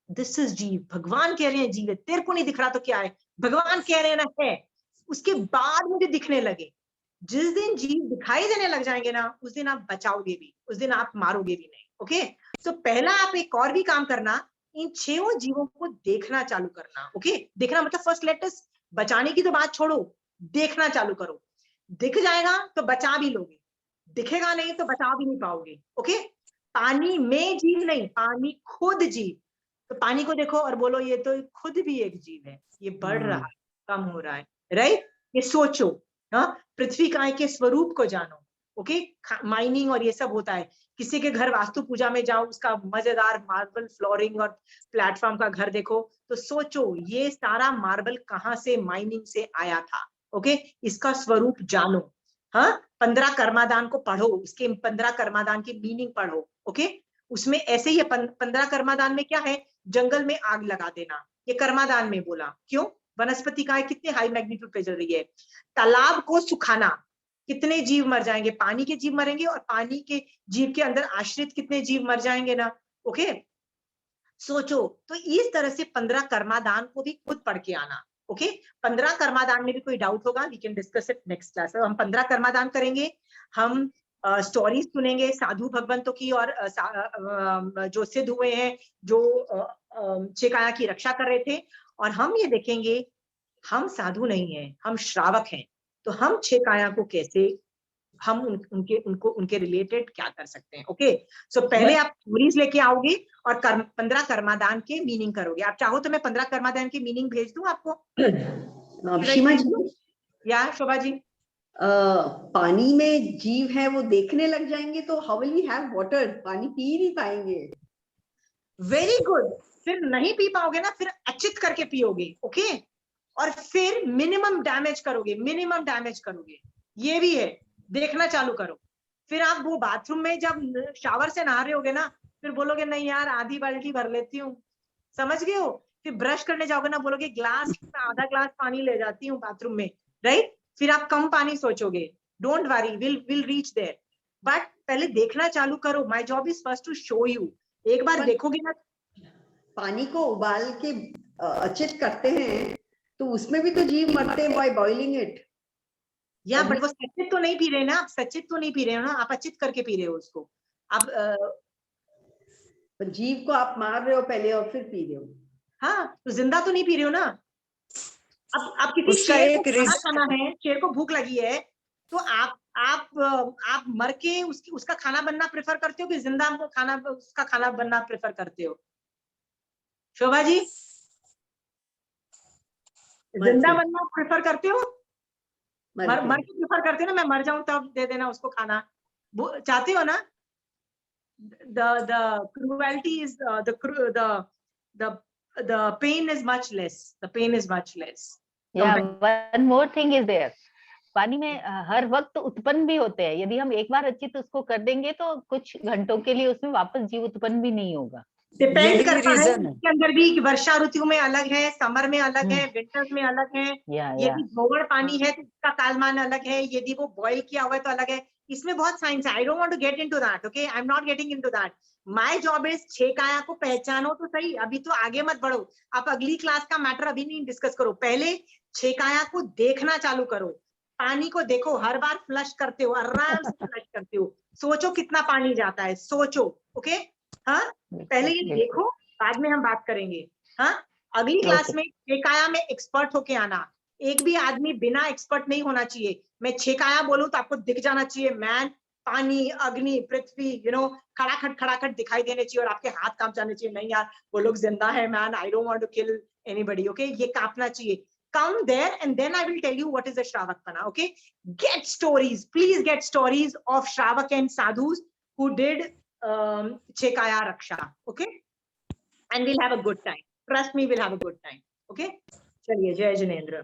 दिस इज जीव, भगवान कह रहे हैं जीव है, तेरे को नहीं दिख रहा तो क्या है, भगवान कह रहे हैं ना है। उसके बाद मुझे दिखने लगे। जिस दिन जीव दिखाई देने लग जाएंगे ना, उस दिन आप बचाओगे भी, उस दिन आप मारोगे भी नहीं। ओके, तो पहला आप एक और भी काम करना, इन 6 जीवों को देखना चालू करना। ओके, देखना मतलब फर्स्ट लेट अस, बचाने की तो बात छोड़ो, देखना चालू करो। दिख जाएगा तो बचा भी लोगे, दिखेगा नहीं तो बचा भी नहीं पाओगे। ओके, पानी में जीव नहीं, पानी खुद जीव। तो पानी को देखो और बोलो ये तो खुद भी एक जीव है, ये बढ़ रहा है, कम हो रहा है, राइट? ये सोचो। हाँ, पृथ्वी काय के स्वरूप को जानो। ओके, माइनिंग और ये सब होता है। किसी के घर वास्तु पूजा में जाओ, उसका मजेदार मार्बल फ्लोरिंग और प्लेटफॉर्म का घर देखो, तो सोचो ये सारा मार्बल कहाँ से माइनिंग से आया था। ओके, इसका स्वरूप जानो। हाँ, 15 कर्मादान को पढ़ो, उसके 15 कर्मादान की मीनिंग पढ़ो। ओके, उसमें ऐसे ही 15 कर्मादान में क्या है, जंगल में आग लगा देना, ये कर्मादान में बोला। क्यों? वनस्पति का कितने हाई मैग्नीट्यूड पे चल रही है। तालाब को सुखाना, कितने जीव मर जाएंगे, पानी के जीव मरेंगे और पानी के जीव के अंदर आश्रित कितने जीव मर जाएंगे ना। ओके, सोचो। तो इस तरह से 15 कर्मादान को भी खुद पढ़ के आना। ओके, 15 कर्मादान में भी कोई डाउट होगा, we can discuss it next class. हम 15 कर्मादान करेंगे, हम स्टोरीज सुनेंगे साधु भगवंतों की, और जो सिद्ध हुए हैं, जो 6 काया की रक्षा कर रहे थे। और हम ये देखेंगे, हम साधु नहीं हैं, हम श्रावक हैं, तो हम 6 काया को कैसे, हम उनके रिलेटेड क्या कर सकते हैं। ओके, सो पहले आप स्टोरीज लेके आओगे और 15 कर्मादान के मीनिंग करोगे। आप चाहो तो मैं 15 कर्मादान की मीनिंग भेज दूं आपको। सीमा जी, या शोभा जी, पानी में जीव है वो देखने लग जाएंगे तो how will we have water, पानी पी ही नहीं पाएंगे। Very good. फिर नहीं पी पाओगे ना, फिर अचित करके पियोगे। ओके, और फिर मिनिमम डैमेज करोगे, मिनिमम डैमेज करोगे। ये भी है, देखना चालू करो। फिर आप वो बाथरूम में जब शावर से नहा रहे होगे ना, फिर बोलोगे नहीं यार आधी बाल्टी भर लेती हूँ, समझ गए हो। फिर ब्रश करने जाओगे ना, बोलोगे ग्लास में आधा ग्लास पानी ले जाती हूँ बाथरूम में, राइट? फिर आप कम पानी सोचोगे। Don't worry, will reach there. But पहले देखना चालू करो। My job is first to show you. एक बार देखोगे ना, पानी को उबाल के अचित करते हैं तो उसमें भी तो जीव मरते हैं बाय बॉइलिंग इट। या बट वो सचित तो नहीं पी रहे ना, आप सचित तो नहीं पी रहे हो ना, आप अचित करके पी रहे हो उसको। आप जीव को आप मार रहे हो पहले और फिर पी रहे हो। हाँ, तो जिंदा तो नहीं पी रहे हो ना। अब आप किसी शेर को खाना खाना है, शेर को भूख लगी है, तो आप मर के उसका खाना बनना प्रेफर करते हो कि जिंदा खाना, उसका खाना बनना प्रेफर करते हो? शोभा जी, जिंदा बनना प्रेफर करते हो? मर के प्रेफर करते हो ना, मैं मर जाऊं तब दे देना उसको खाना, चाहते हो ना? The cruelty is the pain is much less. The pain is much less. Yeah, one more thing is there. पानी में हर वक्त उत्पन्न भी होते हैं। यदि हम एक बार अचित उसको कर देंगे तो कुछ घंटों के लिए उसमें वापस जीव उत्पन्न भी नहीं होगा। डिपेंड करता है इसके अंदर भी, वर्षा ऋतु में अलग है, समर में अलग है, विंटर्स में अलग है। यदि भोगड़ पानी है तो उसका कालमान अलग है, यदि वो बॉईल किया हुआ है तो अलग है। इसमें बहुत साइंस है। I don't want to get into that. Okay, I am not getting into that. My job is 6 काया को पहचानो तो सही। अभी तो आगे मत बढ़ो, आप अगली क्लास का मैटर अभी नहीं डिस्कस करो। पहले 6 काया को देखना चालू करो। पानी को देखो, हर बार फ्लश करते हो, आराम से फ्लश करते हो, सोचो कितना पानी जाता है, सोचो। ओके, हाँ, पहले ये देखो, बाद में हम बात करेंगे। हाँ, अगली क्लास में 6 काया में एक्सपर्ट होके आना। एक भी आदमी बिना एक्सपर्ट नहीं होना चाहिए। मैं 6 काया बोलूं तो आपको दिख जाना चाहिए, मैन, पानी, अग्नि, पृथ्वी, खड़ाखट दिखाई देने चाहिए, और आपके हाथ कांप जाने चाहिए। नहीं यार, वो लोग जिंदा है, man, I don't want to kill anybody. Okay, ये कांपना चाहिए। Come there and then I will tell you what is the Shravakpana. Okay, get stories, please get stories of Shravak and sadhus who did 6 Kaya Raksha. Okay, and we'll have a good time. Trust me, we'll have a good time. Okay, चलिए, जय जिनेंद्र।